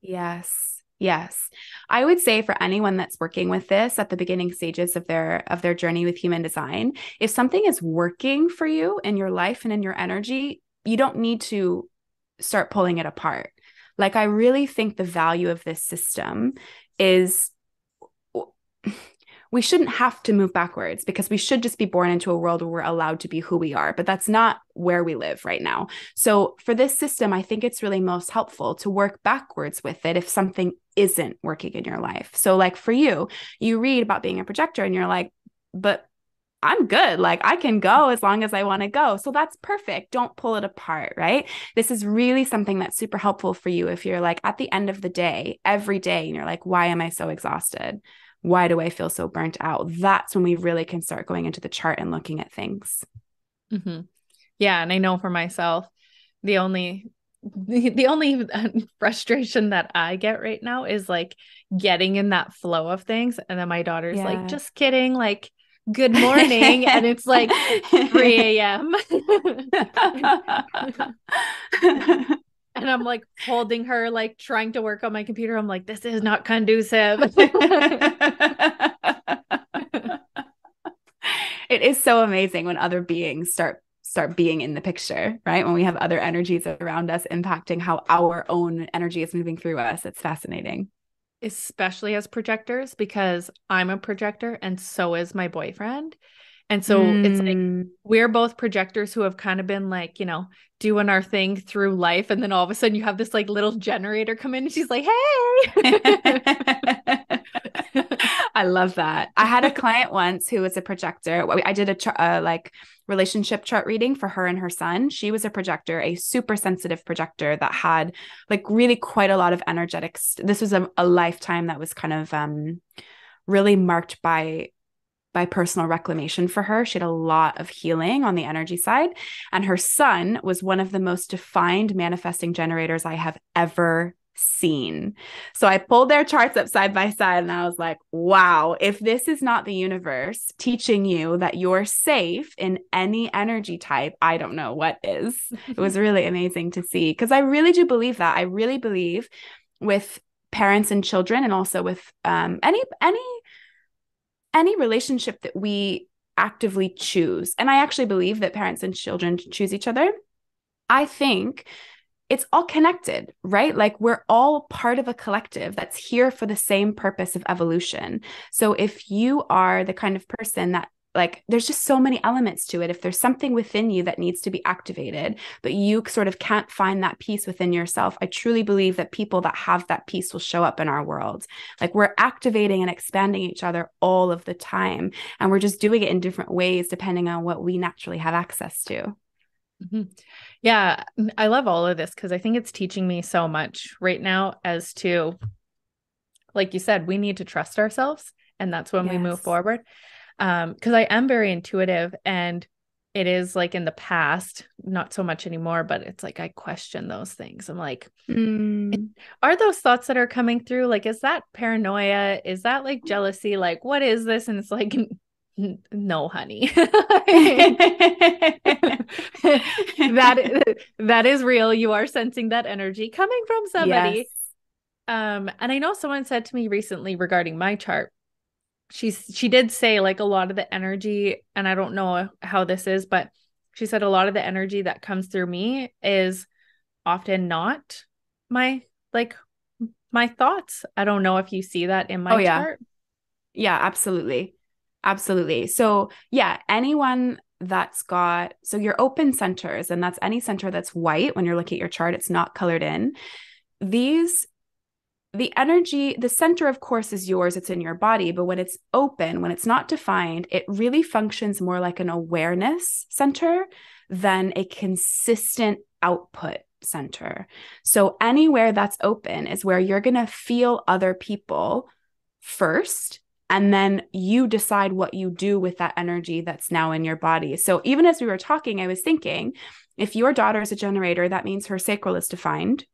Yes. Yes. I would say for anyone that's working with this at the beginning stages of their journey with human design, if something is working for you in your life and in your energy, you don't need to start pulling it apart. Like I really think the value of this system is we shouldn't have to move backwards, because we should just be born into a world where we're allowed to be who we are. But that's not where we live right now. So for this system, I think it's really most helpful to work backwards with it if something isn't working in your life. So like for you, you read about being a projector and you're like, but I'm good. Like I can go as long as I want to go. So that's perfect. Don't pull it apart, right? This is really something that's super helpful for you if you're like at the end of the day, every day, and you're like, why am I so exhausted? Why do I feel so burnt out? That's when we really can start going into the chart and looking at things. Mm-hmm. Yeah. And I know for myself, the only frustration that I get right now is like getting in that flow of things. And then my daughter's like, just kidding. Like, good morning. And it's like 3 a.m. And I'm like holding her, like trying to work on my computer. I'm like, this is not conducive. It is so amazing when other beings start being in the picture, right? When we have other energies around us impacting how our own energy is moving through us. It's fascinating. Especially as projectors, because I'm a projector and so is my boyfriend. And so it's like we're both projectors who have kind of been like, you know, doing our thing through life. And then all of a sudden you have this like little generator come in and she's like, hey. I love that. I had a client once who was a projector. I did a like relationship chart reading for her and her son. She was a projector, a super sensitive projector that had like really quite a lot of energetics. This was a lifetime that was kind of really marked by personal reclamation for her. She had a lot of healing on the energy side. And her son was one of the most defined manifesting generators I have ever seen. So I pulled their charts up side by side and I was like, wow, if this is not the universe teaching you that you're safe in any energy type, I don't know what is. It was really amazing to see, because I really do believe that. I really believe with parents and children, and also with any relationship that we actively choose. And I actually believe that parents and children choose each other. I think it's all connected, right? Like we're all part of a collective that's here for the same purpose of evolution. So if you are the kind of person that, like, there's just so many elements to it. If there's something within you that needs to be activated, but you sort of can't find that peace within yourself, I truly believe that people that have that peace will show up in our world. Like we're activating and expanding each other all of the time. And we're just doing it in different ways, depending on what we naturally have access to. Mm-hmm. Yeah, I love all of this because I think it's teaching me so much right now as to, like you said, we need to trust ourselves. And that's when we move forward. Because I am very intuitive, and it is like in the past, not so much anymore, but it's like I question those things. I'm like, are those thoughts that are coming through? Like, is that paranoia? Is that like jealousy? Like, what is this? And it's like, no, honey. that is real. You are sensing that energy coming from somebody. Yes. And I know someone said to me recently regarding my chart, she did say like a lot of the energy, and I don't know how this is, but she said a lot of the energy that comes through me is often not my thoughts. I don't know if you see that in my chart. Yeah, absolutely. Absolutely. So yeah, anyone that's got, so your open centers, and that's any center that's white when you're looking at your chart, it's not colored in. The energy, the center, of course, is yours. It's in your body. But when it's open, when it's not defined, it really functions more like an awareness center than a consistent output center. So anywhere that's open is where you're going to feel other people first. And then you decide what you do with that energy that's now in your body. So even as we were talking, I was thinking, if your daughter is a generator, that means her sacral is defined,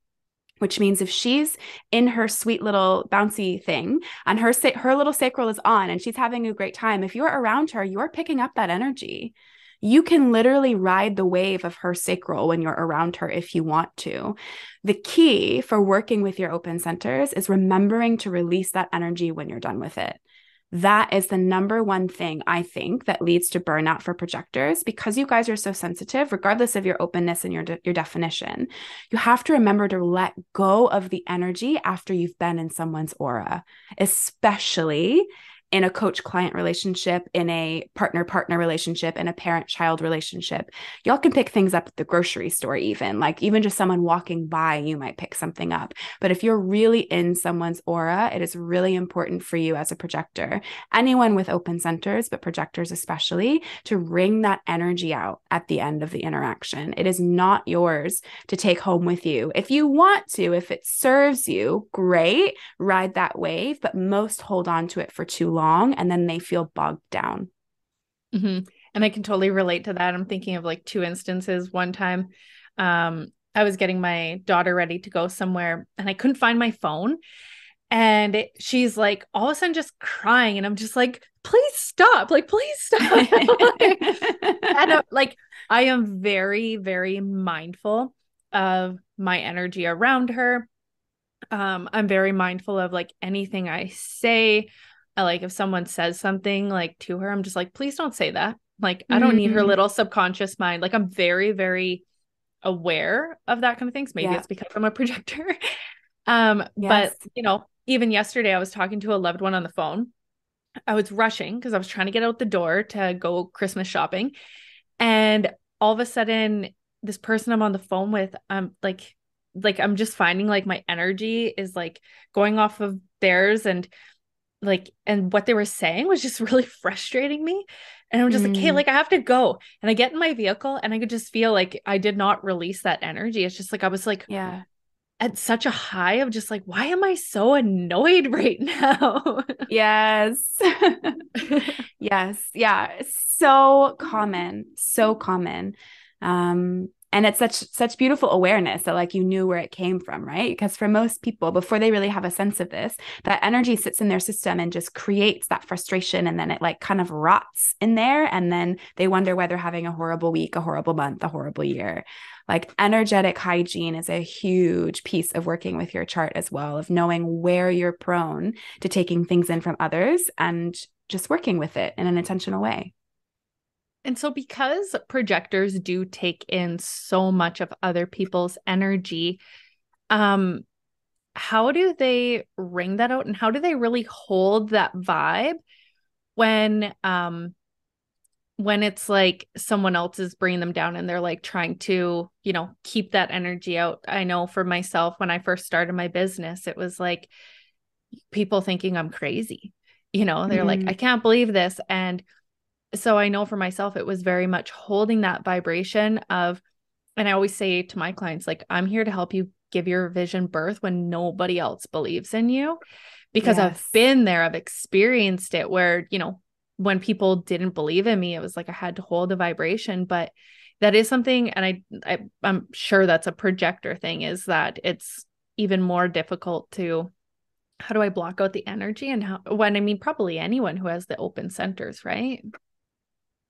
which means if she's in her sweet little bouncy thing and her little sacral is on and she's having a great time, if you're around her, you're picking up that energy. You can literally ride the wave of her sacral when you're around her if you want to. The key for working with your open centers is remembering to release that energy when you're done with it. That is the number one thing I think that leads to burnout for projectors, because you guys are so sensitive, regardless of your openness and your definition. You have to remember to let go of the energy after you've been in someone's aura, especially in a coach-client relationship, in a partner-partner relationship, in a parent-child relationship. Y'all can pick things up at the grocery store even. Like even just someone walking by, you might pick something up. But if you're really in someone's aura, it is really important for you as a projector, anyone with open centers, but projectors especially, to wring that energy out at the end of the interaction. It is not yours to take home with you. If you want to, if it serves you, great, ride that wave, but most hold on to it for too long and then they feel bogged down. Mm-hmm. And I can totally relate to that. I'm thinking of like two instances. One time, I was getting my daughter ready to go somewhere and I couldn't find my phone. And she's like all of a sudden just crying. And I'm just like, please stop. Like, please stop. And like, I am very, very mindful of my energy around her. I'm very mindful of like anything I say. Like if someone says something like to her, I'm just like, please don't say that. Like, I don't need her little subconscious mind. Like I'm very, very aware of that kind of things. Maybe it's because I'm a projector. But you know, even yesterday I was talking to a loved one on the phone. I was rushing because I was trying to get out the door to go Christmas shopping. And all of a sudden, this person I'm on the phone with, like I'm just finding like my energy is like going off of theirs, and what they were saying was just really frustrating me. And I'm just like, hey, like I have to go. And I get in my vehicle and I could just feel like I did not release that energy. It's just like I was like, at such a high of just like, why am I so annoyed right now? Yes. Yes. Yeah. So common. So common. And it's such beautiful awareness that like you knew where it came from, right? Because for most people, before they really have a sense of this, that energy sits in their system and just creates that frustration. And then it like kind of rots in there. And then they wonder why they're having a horrible week, a horrible month, a horrible year. Like energetic hygiene is a huge piece of working with your chart as well, of knowing where you're prone to taking things in from others and just working with it in an intentional way. And so because projectors do take in so much of other people's energy, how do they wring that out, and how do they really hold that vibe when it's like someone else is bringing them down and they're like trying to, you know, keep that energy out? I know for myself, when I first started my business, it was like people thinking I'm crazy, you know, they're like, I can't believe this. And so I know for myself, it was very much holding that vibration of, and I always say to my clients, like, I'm here to help you give your vision birth when nobody else believes in you, because I've been there, I've experienced it where, you know, when people didn't believe in me, it was like I had to hold the vibration. But that is something, and I'm sure that's a projector thing, is that it's even more difficult to, how do I block out the energy? And probably anyone who has the open centers, right?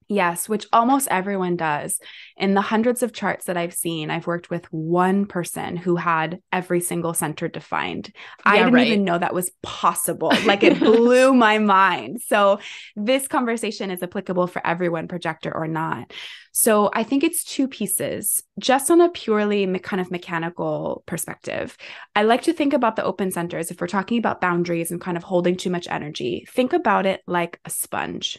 Yes, which almost everyone does. In the hundreds of charts that I've seen, I've worked with one person who had every single center defined. I didn't even know that was possible. Like it blew my mind. So this conversation is applicable for everyone, projector or not. So I think it's two pieces, just on a purely kind of mechanical perspective. I like to think about the open centers. If we're talking about boundaries and kind of holding too much energy, think about it like a sponge.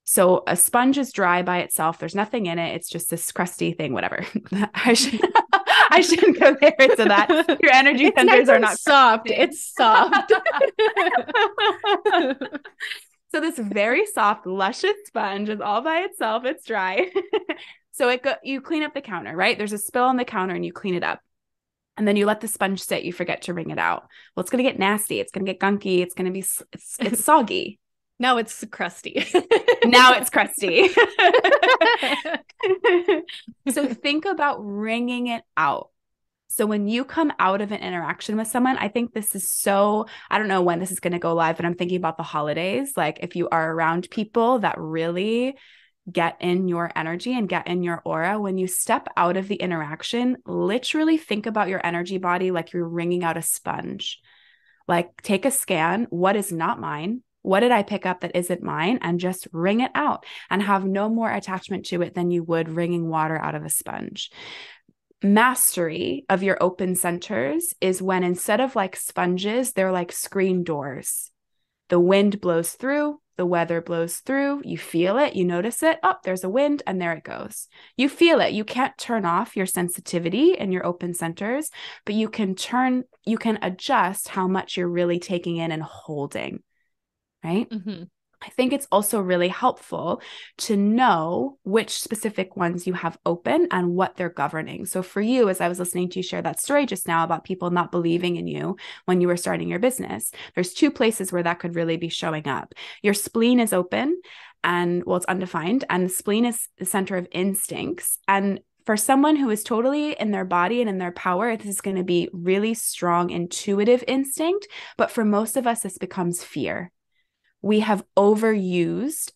So a sponge is dry by itself. There's nothing in it. It's just this crusty thing, whatever. I shouldn't compare it to that. Your energy centers are not soft. It's soft. So this very soft, luscious sponge is all by itself. It's dry. So you clean up the counter, right? There's a spill on the counter and you clean it up. And then you let the sponge sit. You forget to wring it out. Well, it's going to get nasty. It's going to get gunky. It's going to be, it's soggy. Now it's crusty. Now it's crusty. So think about wringing it out. So when you come out of an interaction with someone, I think this is so, I don't know when this is going to go live, but I'm thinking about the holidays. Like if you are around people that really get in your energy and get in your aura, when you step out of the interaction, literally think about your energy body like you're wringing out a sponge. Like take a scan. What is not mine? What did I pick up that isn't mine? And just wring it out and have no more attachment to it than you would wringing water out of a sponge. Mastery of your open centers is when instead of like sponges, they're like screen doors. The wind blows through, the weather blows through, you feel it, you notice it. Oh, there's a wind, and there it goes. You feel it. You can't turn off your sensitivity and your open centers, but you can adjust how much you're really taking in and holding, right? Mm-hmm. I think it's also really helpful to know which specific ones you have open and what they're governing. So for you, as I was listening to you share that story just now about people not believing in you when you were starting your business, there's two places where that could really be showing up. Your spleen is open and, well, it's undefined, and the spleen is the center of instincts. And for someone who is totally in their body and in their power, this is going to be really strong intuitive instinct. But for most of us, this becomes fear. We have underused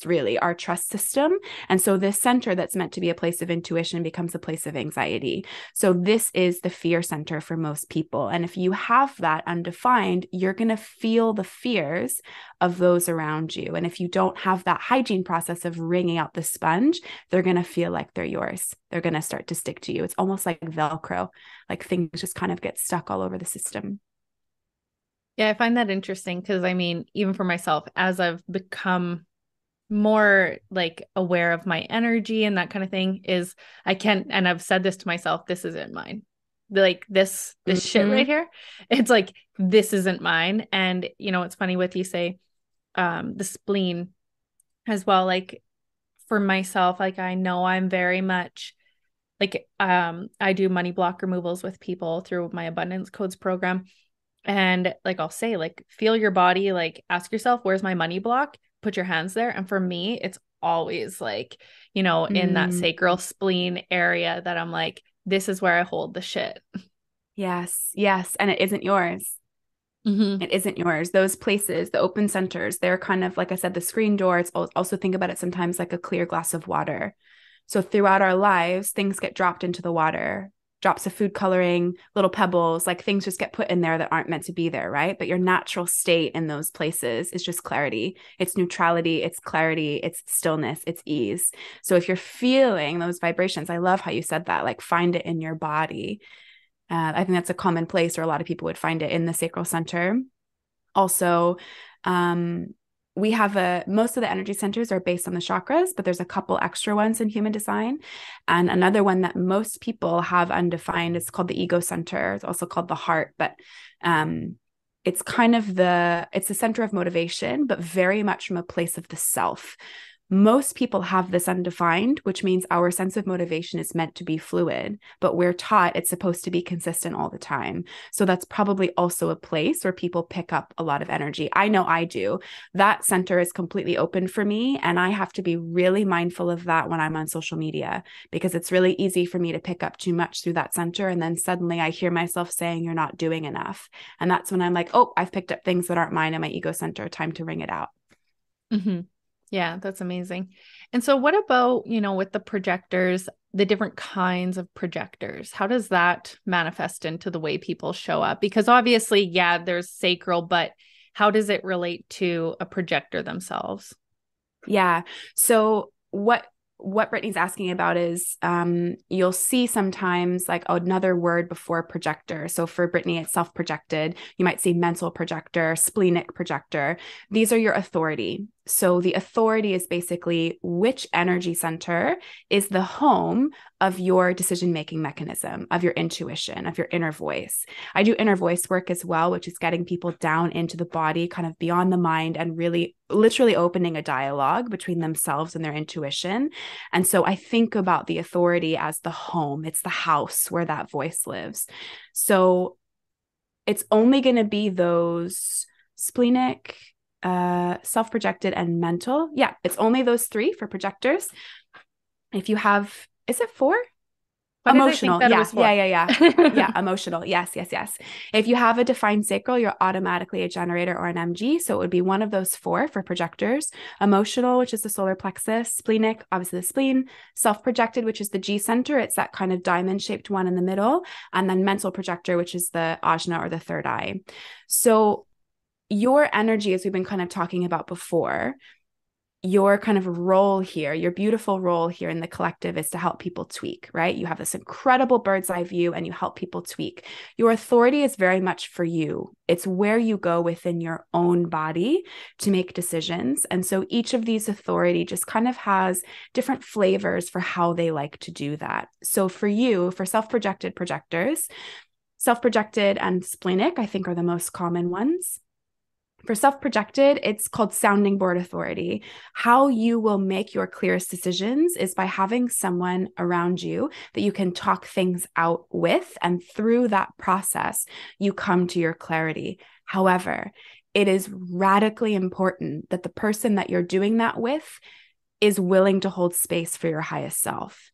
really our trust system. And so this center that's meant to be a place of intuition becomes a place of anxiety. So this is the fear center for most people. And if you have that undefined, you're going to feel the fears of those around you. And if you don't have that hygiene process of wringing out the sponge, they're going to feel like they're yours. They're going to start to stick to you. It's almost like Velcro, like things just kind of get stuck all over the system. Yeah, I find that interesting because I mean, even for myself, as I've become more like aware of my energy and that kind of thing, is and I've said this to myself, this isn't mine. Like this shit right here. It's like, this isn't mine. And it's funny with you say the spleen as well. Like for myself, like I know I'm very much like I do money block removals with people through my abundance codes program. And like, I'll say like, feel your body, like ask yourself, where's my money block? Put your hands there. And for me, it's always like, in that sacral spleen area that I'm like, this is where I hold the shit. Yes. Yes. And it isn't yours. Mm-hmm. It isn't yours. Those places, the open centers, they're kind of, like I said, the screen door. It's also, think about it sometimes like a clear glass of water. So throughout our lives, things get dropped into the water. Drops of food coloring, little pebbles, like things just get put in there that aren't meant to be there, right? But your natural state in those places is just clarity. It's neutrality, it's clarity, it's stillness, it's ease. So if you're feeling those vibrations, I love how you said that, like find it in your body. I think that's a common place where a lot of people would find it in the sacral center. Also, we have most of the energy centers are based on the chakras, but there's a couple extra ones in human design. And another one that most people have undefined is called the ego center. It's also called the heart, but it's kind of it's the center of motivation, but very much from a place of the self. Most people have this undefined, which means our sense of motivation is meant to be fluid, but we're taught it's supposed to be consistent all the time. So that's probably also a place where people pick up a lot of energy. I know I do. That center is completely open for me, and I have to be really mindful of that when I'm on social media, because it's really easy for me to pick up too much through that center. And then suddenly I hear myself saying, you're not doing enough. And that's when I'm like, oh, I've picked up things that aren't mine in my ego center. Time to wring it out. Mm-hmm. Yeah, that's amazing. And so what about, with the projectors, the different kinds of projectors? How does that manifest into the way people show up? Because obviously, yeah, there's sacral, but how does it relate to a projector themselves? Yeah. So what Brittany's asking about is you'll see sometimes like another word before projector. So for Brittany, it's self-projected. You might see mental projector, splenic projector. These are your authority. So the authority is basically which energy center is the home of your decision-making mechanism, of your intuition, of your inner voice. I do inner voice work as well, which is getting people down into the body, kind of beyond the mind, and really literally opening a dialogue between themselves and their intuition. And so I think about the authority as the home. It's the house where that voice lives. So it's only going to be those splenic, self-projected, and mental. Yeah, it's only those three for projectors. If you have, is it four? Emotional. Yeah. Emotional. Yes. If you have a defined sacral, you're automatically a generator or an MG. So it would be one of those four for projectors. Emotional, which is the solar plexus. Splenic, obviously the spleen. Self-projected, which is the G center. It's that kind of diamond-shaped one in the middle. And then mental projector, which is the ajna or the third eye. So your energy, as we've been kind of talking about before, your kind of role here, your beautiful role here in the collective is to help people tweak, right? You have this incredible bird's eye view and you help people tweak. Your authority is very much for you. It's where you go within your own body to make decisions. And so each of these authority just kind of has different flavors for how they like to do that. So for you, for self-projected projectors, self-projected and splenic, I think are the most common ones. For self-projected, it's called sounding board authority. How you will make your clearest decisions is by having someone around you that you can talk things out with. And through that process, you come to your clarity. However, it is radically important that the person that you're doing that with is willing to hold space for your highest self.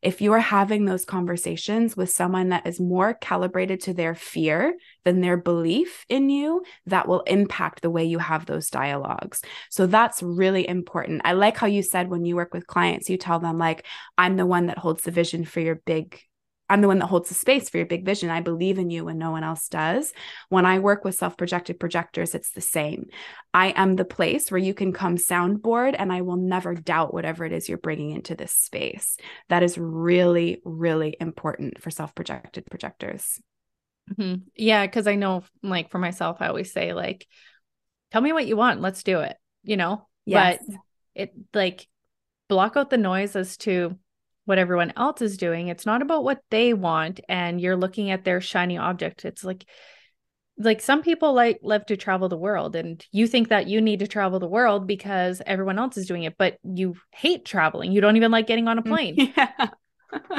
If you are having those conversations with someone that is more calibrated to their fear than their belief in you, that will impact the way you have those dialogues. So that's really important. I like how you said when you work with clients, you tell them like, I'm the one that holds the vision for your big I'm the one that holds the space for your big vision. I believe in you when no one else does. When I work with self-projected projectors, it's the same. I am the place where you can come soundboard and I will never doubt whatever it is you're bringing into this space. That is really, really important for self-projected projectors. Mm-hmm. Yeah, because I know, like for myself, I always say like, tell me what you want. Let's do it, Yes. But it like block out the noise as to what everyone else is doing. It's not about what they want and you're looking at their shiny object. It's like some people love to travel the world and you think that you need to travel the world because everyone else is doing it, but you hate traveling. You don't even like getting on a plane. Yeah.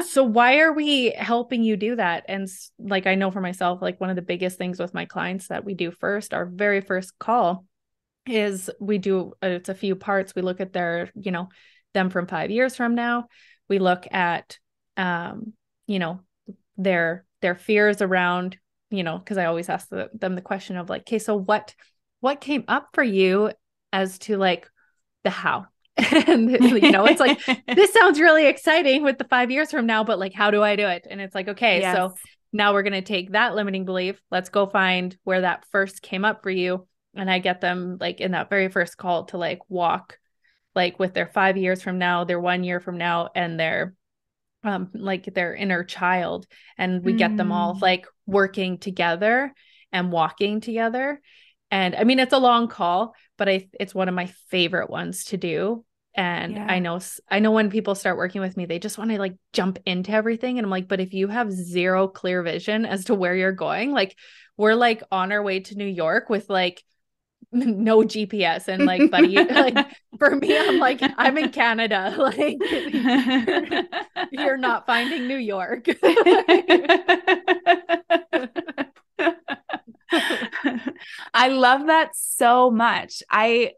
So why are we helping you do that? And like, I know for myself, like one of the biggest things with my clients that we do first, our very first call is we do, it's a few parts. We look at their, them from 5 years from now. We look at, their fears around, because I always ask them the question of like, okay, so what came up for you as to like the how? And, it's like, this sounds really exciting with the 5 years from now, but like, how do I do it? And it's like, okay, yes. So now we're going to take that limiting belief. Let's go find where that first came up for you. And I get them like in that very first call to like walk like with their 5 years from now, their 1 year from now, and their like their inner child. And we get them all like working together and walking together. And I mean, it's a long call, but it's one of my favorite ones to do. And yeah. I know when people start working with me, they just want to like jump into everything. And I'm like, but if you have zero clear vision as to where you're going, like we're like on our way to New York with like no GPS and like, buddy, like for me, I'm like, I'm in Canada. Like you're not finding New York. I love that so much.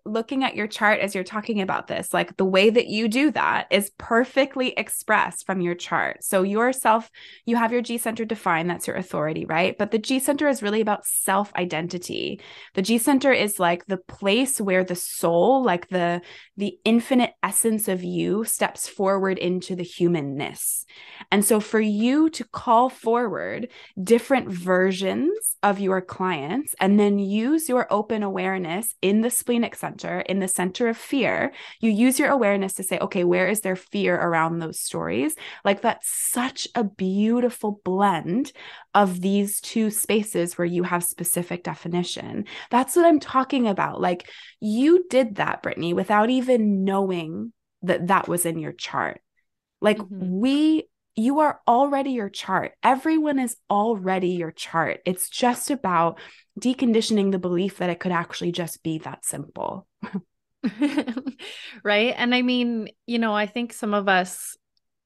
Looking at your chart as you're talking about this, like the way that you do that is perfectly expressed from your chart. So yourself, you have your G center defined, that's your authority, right? But the G center is really about self-identity. The G center is like the place where the soul, like the infinite essence of you steps forward into the humanness. And so for you to call forward different versions of your clients and then use your open awareness in the splenic center, in the center of fear, you use your awareness to say, okay, where is there fear around those stories? Like that's such a beautiful blend of these two spaces where you have specific definition. That's what I'm talking about. Like you did that, Brittany, without even knowing that that was in your chart. Like you are already your chart. Everyone is already your chart. It's just about deconditioning the belief that it could actually just be that simple. Right. And I mean, I think some of us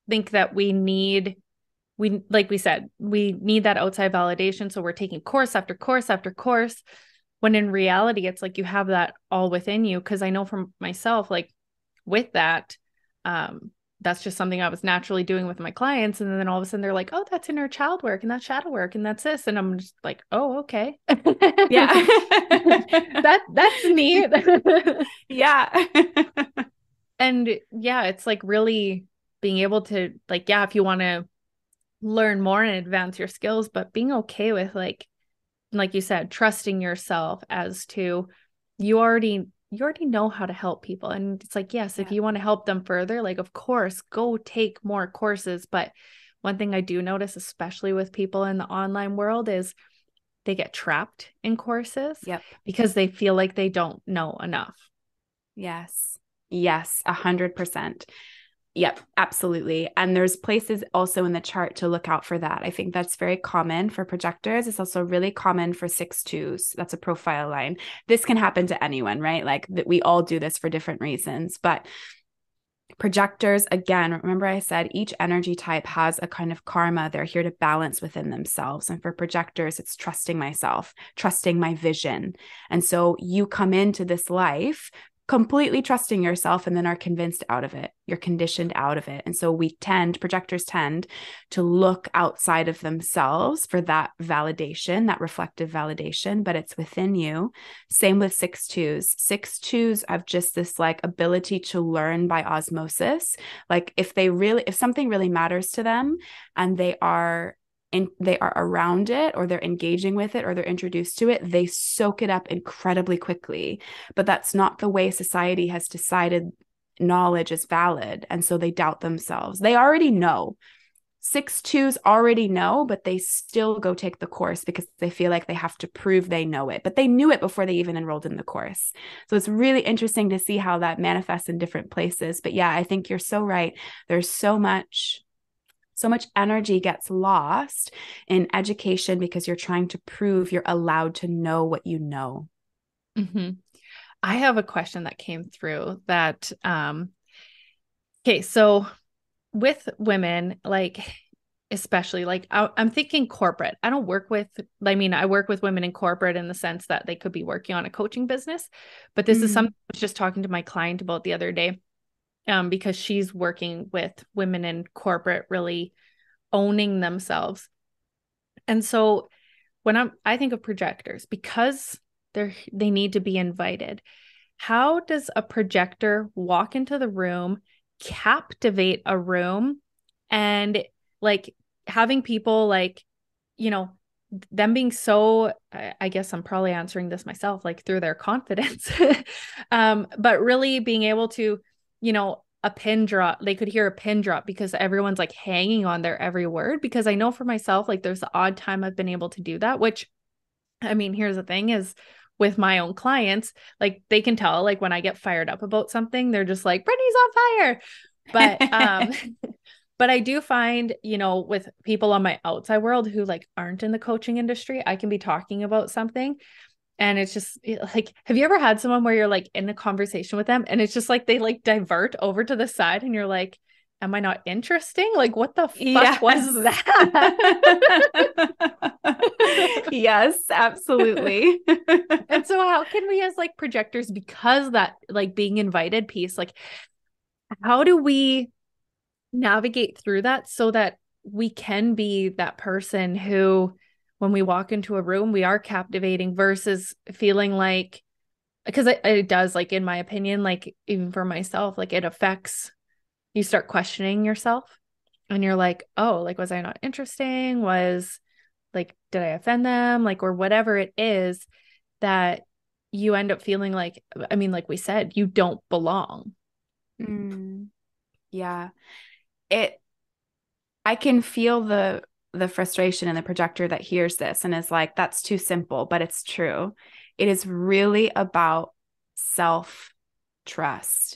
think that like we said, we need that outside validation. So we're taking course after course after course, when in reality, it's like you have that all within you. Cause I know from myself, like with that, that's just something I was naturally doing with my clients. And then all of a sudden they're like, oh, that's inner child work and that's shadow work and that's this. And I'm just like, oh, okay. Yeah. That's neat. Yeah. And yeah, it's like really being able to like, yeah, if you want to learn more and advance your skills, but being okay with like you said, trusting yourself as to you already you already know how to help people. And it's like, yes, if you want to help them further, like, of course, go take more courses. But one thing I do notice, especially with people in the online world, is they get trapped in courses because they feel like they don't know enough. Yes. Yes. 100%. Yep, absolutely. And there's places also in the chart to look out for that. I think that's very common for projectors. It's also really common for 6-2s. That's a profile line. This can happen to anyone, right? Like we all do this for different reasons, but projectors, again, remember I said each energy type has a kind of karma they're here to balance within themselves. And for projectors, it's trusting myself, trusting my vision. And so you come into this life completely trusting yourself and then are convinced out of it. You're conditioned out of it. And so projectors tend to look outside of themselves for that validation, that reflective validation, but it's within you. Same with 6-2s. 6-2s have just this like ability to learn by osmosis. Like if something really matters to them and they are around it or they're engaging with it or they're introduced to it, they soak it up incredibly quickly. But that's not the way society has decided knowledge is valid. And so they doubt themselves. They already know. 6-2s already know, but they still go take the course because they feel like they have to prove they know it. But they knew it before they even enrolled in the course. So it's really interesting to see how that manifests in different places. But yeah, I think you're so right. There's so much energy gets lost in education because you're trying to prove you're allowed to know what you know. Mm-hmm. I have a question that came through that, okay, so with women, like, especially like I'm thinking corporate. I work with women in corporate in the sense that they could be working on a coaching business, but this is something I was just talking to my client about the other day. Because she's working with women in corporate really owning themselves. And so when I think of projectors, because they need to be invited, how does a projector walk into the room, captivate a room, and like having people like, them being so, I guess I'm probably answering this myself, like through their confidence, but really being able to, a pin drop, they could hear a pin drop because everyone's like hanging on their every word. Because I know for myself, like there's the odd time I've been able to do that, which, I mean, here's the thing is with my own clients, like they can tell, like when I get fired up about something, they're just like, Brittany's on fire. But, but I do find, with people on my outside world who like aren't in the coaching industry, I can be talking about something and it's just like, have you ever had someone where you're like in a conversation with them and it's just like they like divert over to the side and you're like, am I not interesting? Like, what the fuck was that? Yes, absolutely. And so how can we as like projectors, because that like being invited piece, like how do we navigate through that so that we can be that person who, when we walk into a room, we are captivating versus feeling like, because it does, like, in my opinion, like even for myself, like it affects, you start questioning yourself and you're like, oh, like, was I not interesting? Was like, did I offend them? Like, or whatever it is that you end up feeling like, I mean, like we said, you don't belong. Yeah. I can feel the frustration in the projector that hears this and is like, that's too simple, but it's true. It is really about self-trust.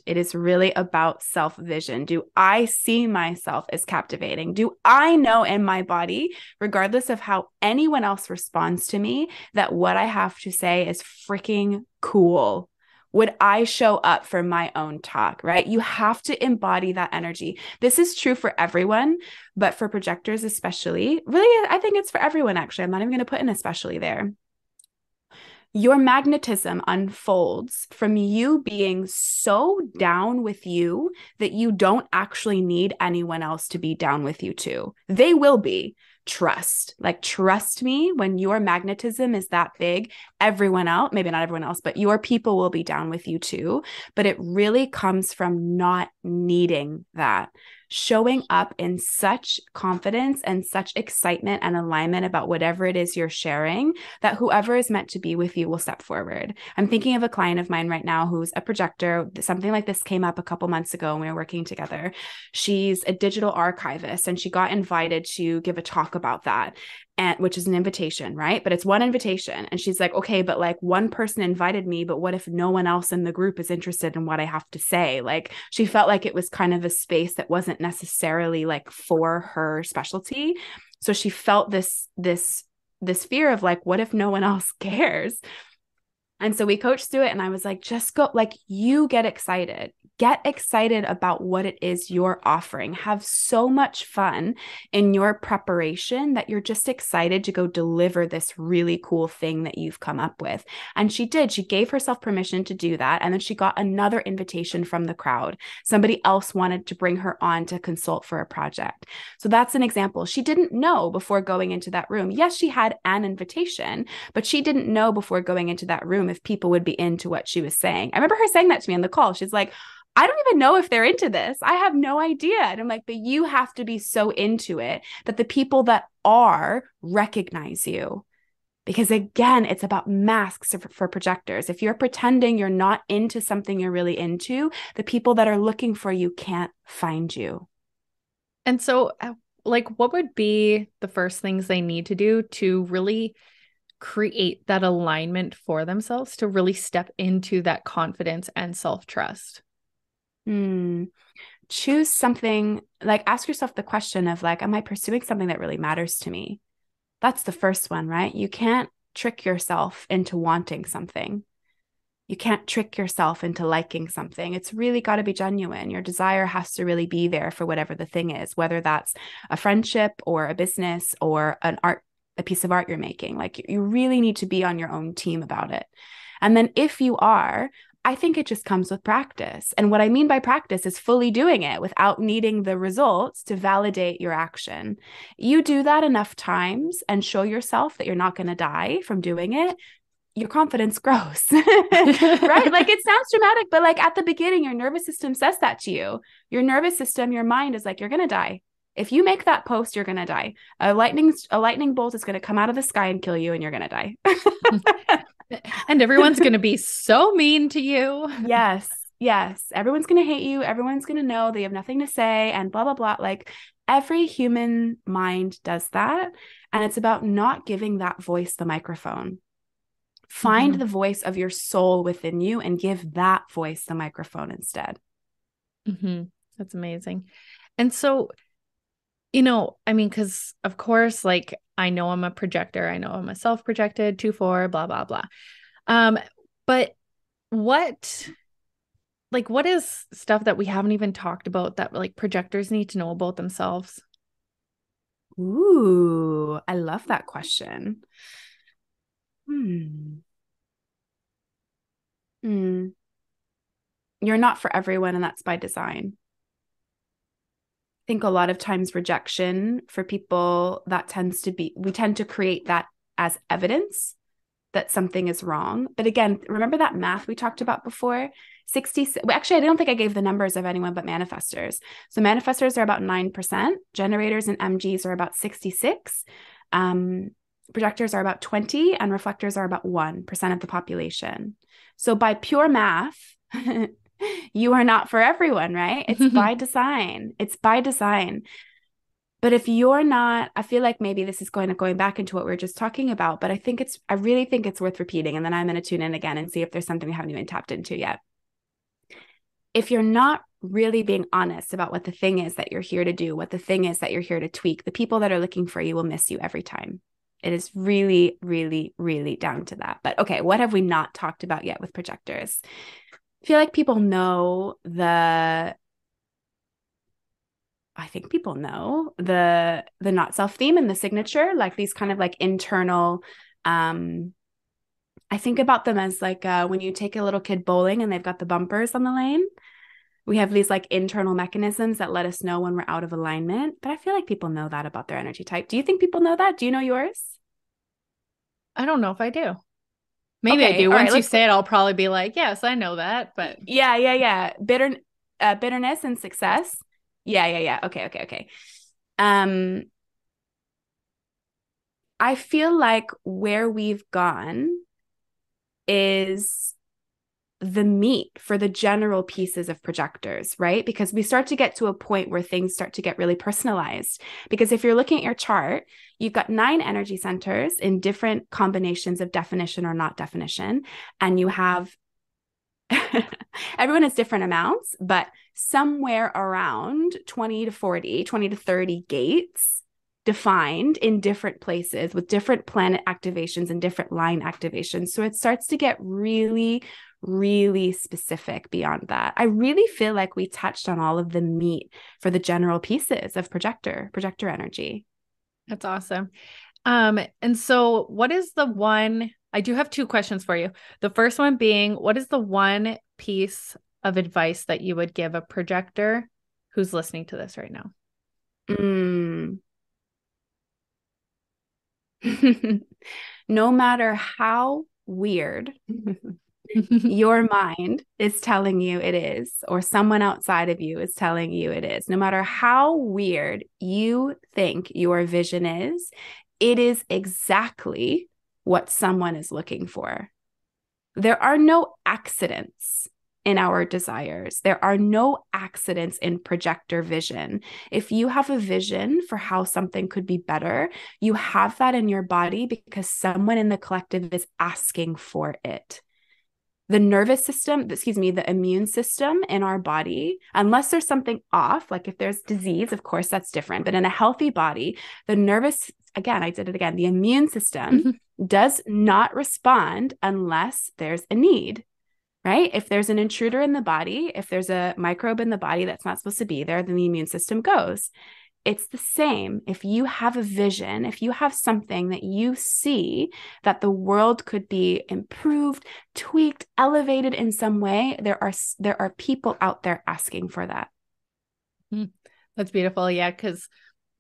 It is really about self-vision. Do I see myself as captivating? Do I know in my body, regardless of how anyone else responds to me, that what I have to say is freaking cool? Would I show up for my own talk, right? You have to embody that energy. This is true for everyone, but for projectors especially, really, I think it's for everyone, actually. I'm not even going to put an especially there. Your magnetism unfolds from you being so down with you that you don't actually need anyone else to be down with you too. They will be. Trust me, when your magnetism is that big, everyone else, maybe not everyone else, but your people will be down with you too. But it really comes from not needing that. showing up in such confidence and such excitement and alignment about whatever it is you're sharing that whoever is meant to be with you will step forward. I'm thinking of a client of mine right now who's a projector. Something like this came up a couple months ago when we were working together. She's a digital archivist and she got invited to give a talk about that. And which is an invitation, right? But it's one invitation. And she's like, okay, but like one person invited me, but what if no one else in the group is interested in what I have to say? Like she felt like it was kind of a space that wasn't necessarily like for her specialty. So she felt this fear of like, what if no one else cares? And so we coached through it. And I was like, just go, like, you get excited about what it is you're offering. Have so much fun in your preparation that you're just excited to go deliver this really cool thing that you've come up with. And she did. She gave herself permission to do that. And then she got another invitation from the crowd. Somebody else wanted to bring her on to consult for a project. So that's an example. She didn't know before going into that room. Yes, she had an invitation, but she didn't know before going into that room if people would be into what she was saying. I remember her saying that to me on the call. She's like, I don't even know if they're into this. I have no idea. And I'm like, but you have to be so into it that the people that are recognize you. Because again, it's about masks for projectors. If you're pretending you're not into something you're really into, the people that are looking for you can't find you. And so, like, what would be the first things they need to do to really create that alignment for themselves, to really step into that confidence and self-trust? Choose something, like ask yourself the question of like, am I pursuing something that really matters to me? That's the first one, right? You can't trick yourself into wanting something. You can't trick yourself into liking something. It's really got to be genuine. Your desire has to really be there for whatever the thing is, whether that's a friendship or a business or a piece of art you're making. Like you really need to be on your own team about it. And then if you are, I think it just comes with practice. And what I mean by practice is fully doing it without needing the results to validate your action. You do that enough times and show yourself that you're not going to die from doing it, your confidence grows, right? Like it sounds dramatic, but like at the beginning, your nervous system says that to you. Your nervous system, your mind is like, you're going to die. If you make that post, you're going to die. A lightning bolt is going to come out of the sky and kill you, and you're going to die. And everyone's going to be so mean to you. Yes. Everyone's going to hate you. Everyone's going to know they have nothing to say and blah, blah, blah. Like every human mind does that. And it's about not giving that voice the microphone. Find the voice of your soul within you and give that voice the microphone instead. That's amazing. And so, you know, I mean, because of course, like I know I'm a projector. I know I'm a self-projected 2-4, blah, blah, blah. But what is stuff that we haven't even talked about that like projectors need to know about themselves? Ooh, I love that question. You're not for everyone, and that's by design. I think a lot of times rejection for people, we tend to create that as evidence that something is wrong. But again, remember that math we talked about before? Actually, I don't think I gave the numbers of anyone but manifestors. So manifestors are about 9%, generators and MGs are about 66, projectors are about 20, and reflectors are about 1% of the population. So by pure math, you are not for everyone, right? It's by design. But if you're not, I feel like maybe this is going back into what we were just talking about, but I really think it's worth repeating. And then I'm going to tune in again and see if there's something we haven't even tapped into yet. If you're not really being honest about what the thing is that you're here to do, what the thing is that you're here to tweak, the people that are looking for you will miss you every time. It is really, really, really down to that. But okay, what have we not talked about yet with projectors? I feel like people know the not self theme and the signature, like these kind of like internal, I think about them as like when you take a little kid bowling and they've got the bumpers on the lane. We have these like internal mechanisms that let us know when we're out of alignment. But I feel like people know that about their energy type. Do you think people know that? Do you know yours? I don't know if I do. Maybe I do. Once you say it, I'll probably be like, yes, I know that. But yeah. Bitterness and success. Yeah. Okay. I feel like where we've gone is the meat for the general pieces of projectors, right? Because we start to get to a point where things start to get really personalized. Because if you're looking at your chart, you've got 9 energy centers in different combinations of definition or not definition. And you have, everyone has different amounts, but somewhere around 20 to 40, 20 to 30 gates defined in different places with different planet activations and different line activations. So it starts to get really, really specific beyond that. I really feel like we touched on all of the meat for the general pieces of projector energy. That's awesome. And so what is the one, I do have 2 questions for you. The first one being, what is the one piece of advice that you would give a projector who's listening to this right now? No matter how weird your mind is telling you it is, or someone outside of you is telling you it is, no matter how weird you think your vision is, it is exactly what someone is looking for. There are no accidents in our desires. There are no accidents in projector vision. If you have a vision for how something could be better, you have that in your body because someone in the collective is asking for it. The nervous system, the immune system in our body, unless there's something off, like if there's disease, of course, that's different. But in a healthy body, the immune system does not respond unless there's a need, right? If there's an intruder in the body, if there's a microbe in the body that's not supposed to be there, then the immune system goes. It's the same. If you have a vision, if you have something that you see that the world could be improved, tweaked, elevated in some way, there are people out there asking for that. That's beautiful. Yeah, because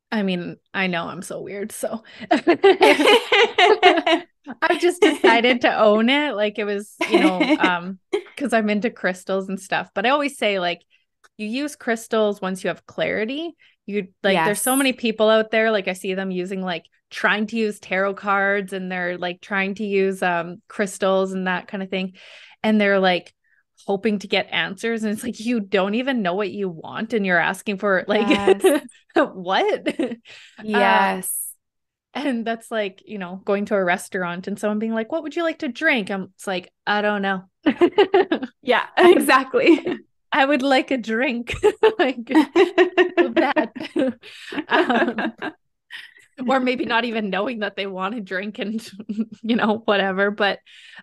I mean, I know I'm so weird, so I've just decided to own it. Like it was, because I'm into crystals and stuff. But I always say, like, you use crystals once you have clarity. You like, there's so many people out there. Like I see them using, like, trying to use tarot cards, and they're like trying to use crystals and that kind of thing. And they're like hoping to get answers. And it's like, you don't even know what you want. And you're asking for like, what? Yes. And that's like, going to a restaurant and someone being like, what would you like to drink? It's like, I don't know. Yeah, exactly. I would like a drink. Like that. Or maybe not even knowing that they want to drink and, whatever. But,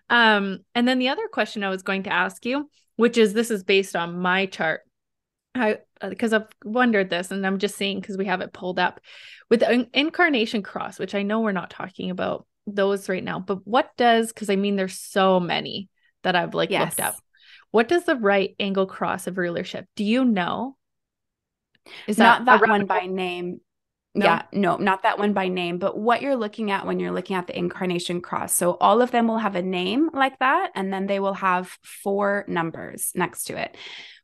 and then the other question I was going to ask you, which is, this is based on my chart. Because I've wondered this, and I'm just seeing, because we have it pulled up with the incarnation cross, which I know we're not talking about those right now, but because I mean, there's so many that I've looked up. What does the right angle cross of rulership? Do you know? Is not that one by name? No? Yeah, no, not that one by name, but what you're looking at when you're looking at the incarnation cross. So all of them will have a name like that, and then they will have 4 numbers next to it.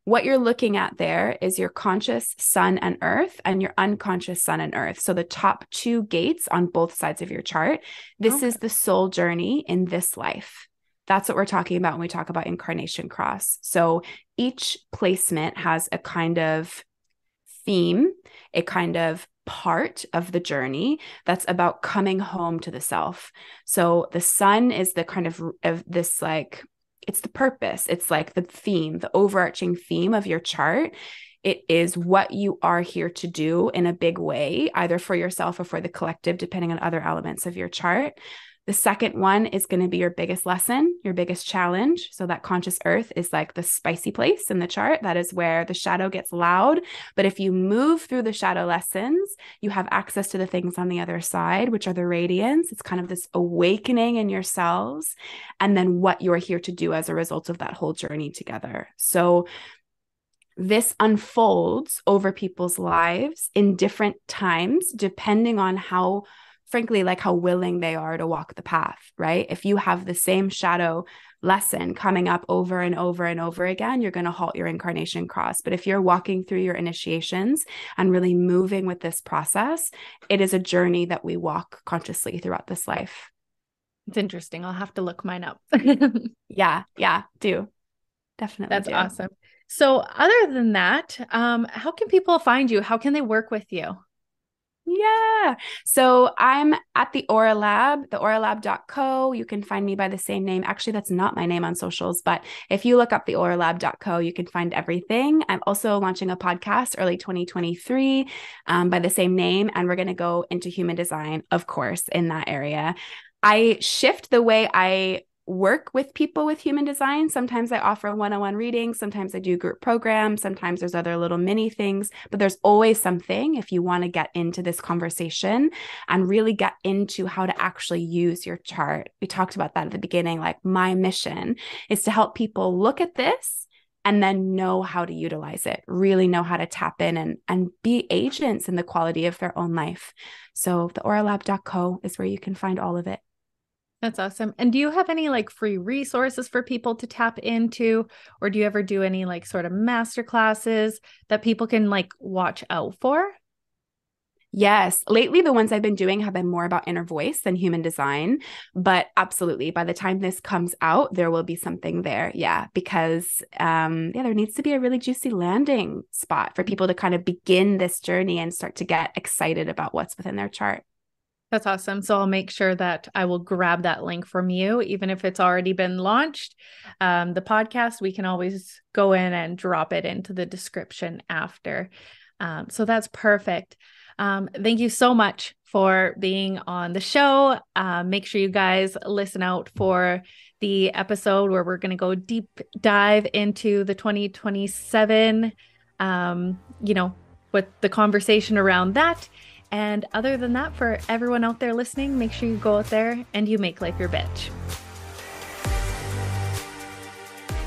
What you're looking at there is your conscious sun and earth and your unconscious sun and earth. So the top 2 gates on both sides of your chart. This is the soul journey in this life. That's what we're talking about when we talk about incarnation cross. So each placement has a kind of theme, a kind of part of the journey that's about coming home to the self. So the sun is the kind of this, like, it's the purpose. It's like the theme, the overarching theme of your chart. It is what you are here to do in a big way, either for yourself or for the collective, depending on other elements of your chart. The second one is going to be your biggest lesson, your biggest challenge. So that conscious earth is like the spicy place in the chart. That is where the shadow gets loud. But if you move through the shadow lessons, you have access to the things on the other side, which are the radiance. It's kind of this awakening in yourselves, and then what you're here to do as a result of that whole journey together. So this unfolds over people's lives in different times, depending on how, frankly, like how willing they are to walk the path, right? If you have the same shadow lesson coming up over and over and over again, you're going to halt your incarnation cross. But if you're walking through your initiations and really moving with this process, it is a journey that we walk consciously throughout this life. It's interesting. I'll have to look mine up. Yeah, do. Definitely. That's awesome. So other than that, how can people find you? How can they work with you? Yeah. So I'm at the Aura Lab, theauralab.co. You can find me by the same name. Actually, that's not my name on socials, but if you look up theauralab.co, you can find everything. I'm also launching a podcast early 2023 by the same name, and we're going to go into human design, of course, in that area. I shift the way I work with people with human design. Sometimes I offer one-on-one readings. Sometimes I do group programs. Sometimes there's other little mini things, but there's always something if you want to get into this conversation and really get into how to actually use your chart. We talked about that at the beginning. Like, my mission is to help people look at this and then know how to utilize it, really know how to tap in and be agents in the quality of their own life. So theauralab.co is where you can find all of it. That's awesome. And do you have any like free resources for people to tap into, or do you ever do any like sort of master classes that people can like watch out for? Yes. Lately, the ones I've been doing have been more about inner voice than human design, but absolutely. By the time this comes out, there will be something there. Yeah. Because there needs to be a really juicy landing spot for people to kind of begin this journey and start to get excited about what's within their chart. That's awesome. So I'll make sure that I will grab that link from you, even if it's already been launched. The podcast, we can always go in and drop it into the description after. So that's perfect. Thank you so much for being on the show. Make sure you guys listen out for the episode where we're going to go deep dive into the 2027, with the conversation around that. And other than that, for everyone out there listening, make sure you go out there and you make life your bitch.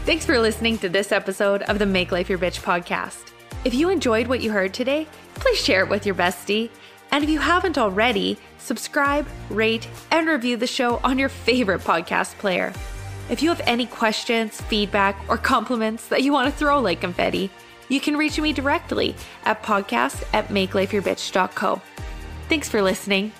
Thanks for listening to this episode of the Make Life Your Bitch podcast. If you enjoyed what you heard today, please share it with your bestie. And if you haven't already, subscribe, rate, and review the show on your favorite podcast player. If you have any questions, feedback, or compliments that you want to throw like confetti, you can reach me directly at podcast@makelifeyourbitch.co. Thanks for listening.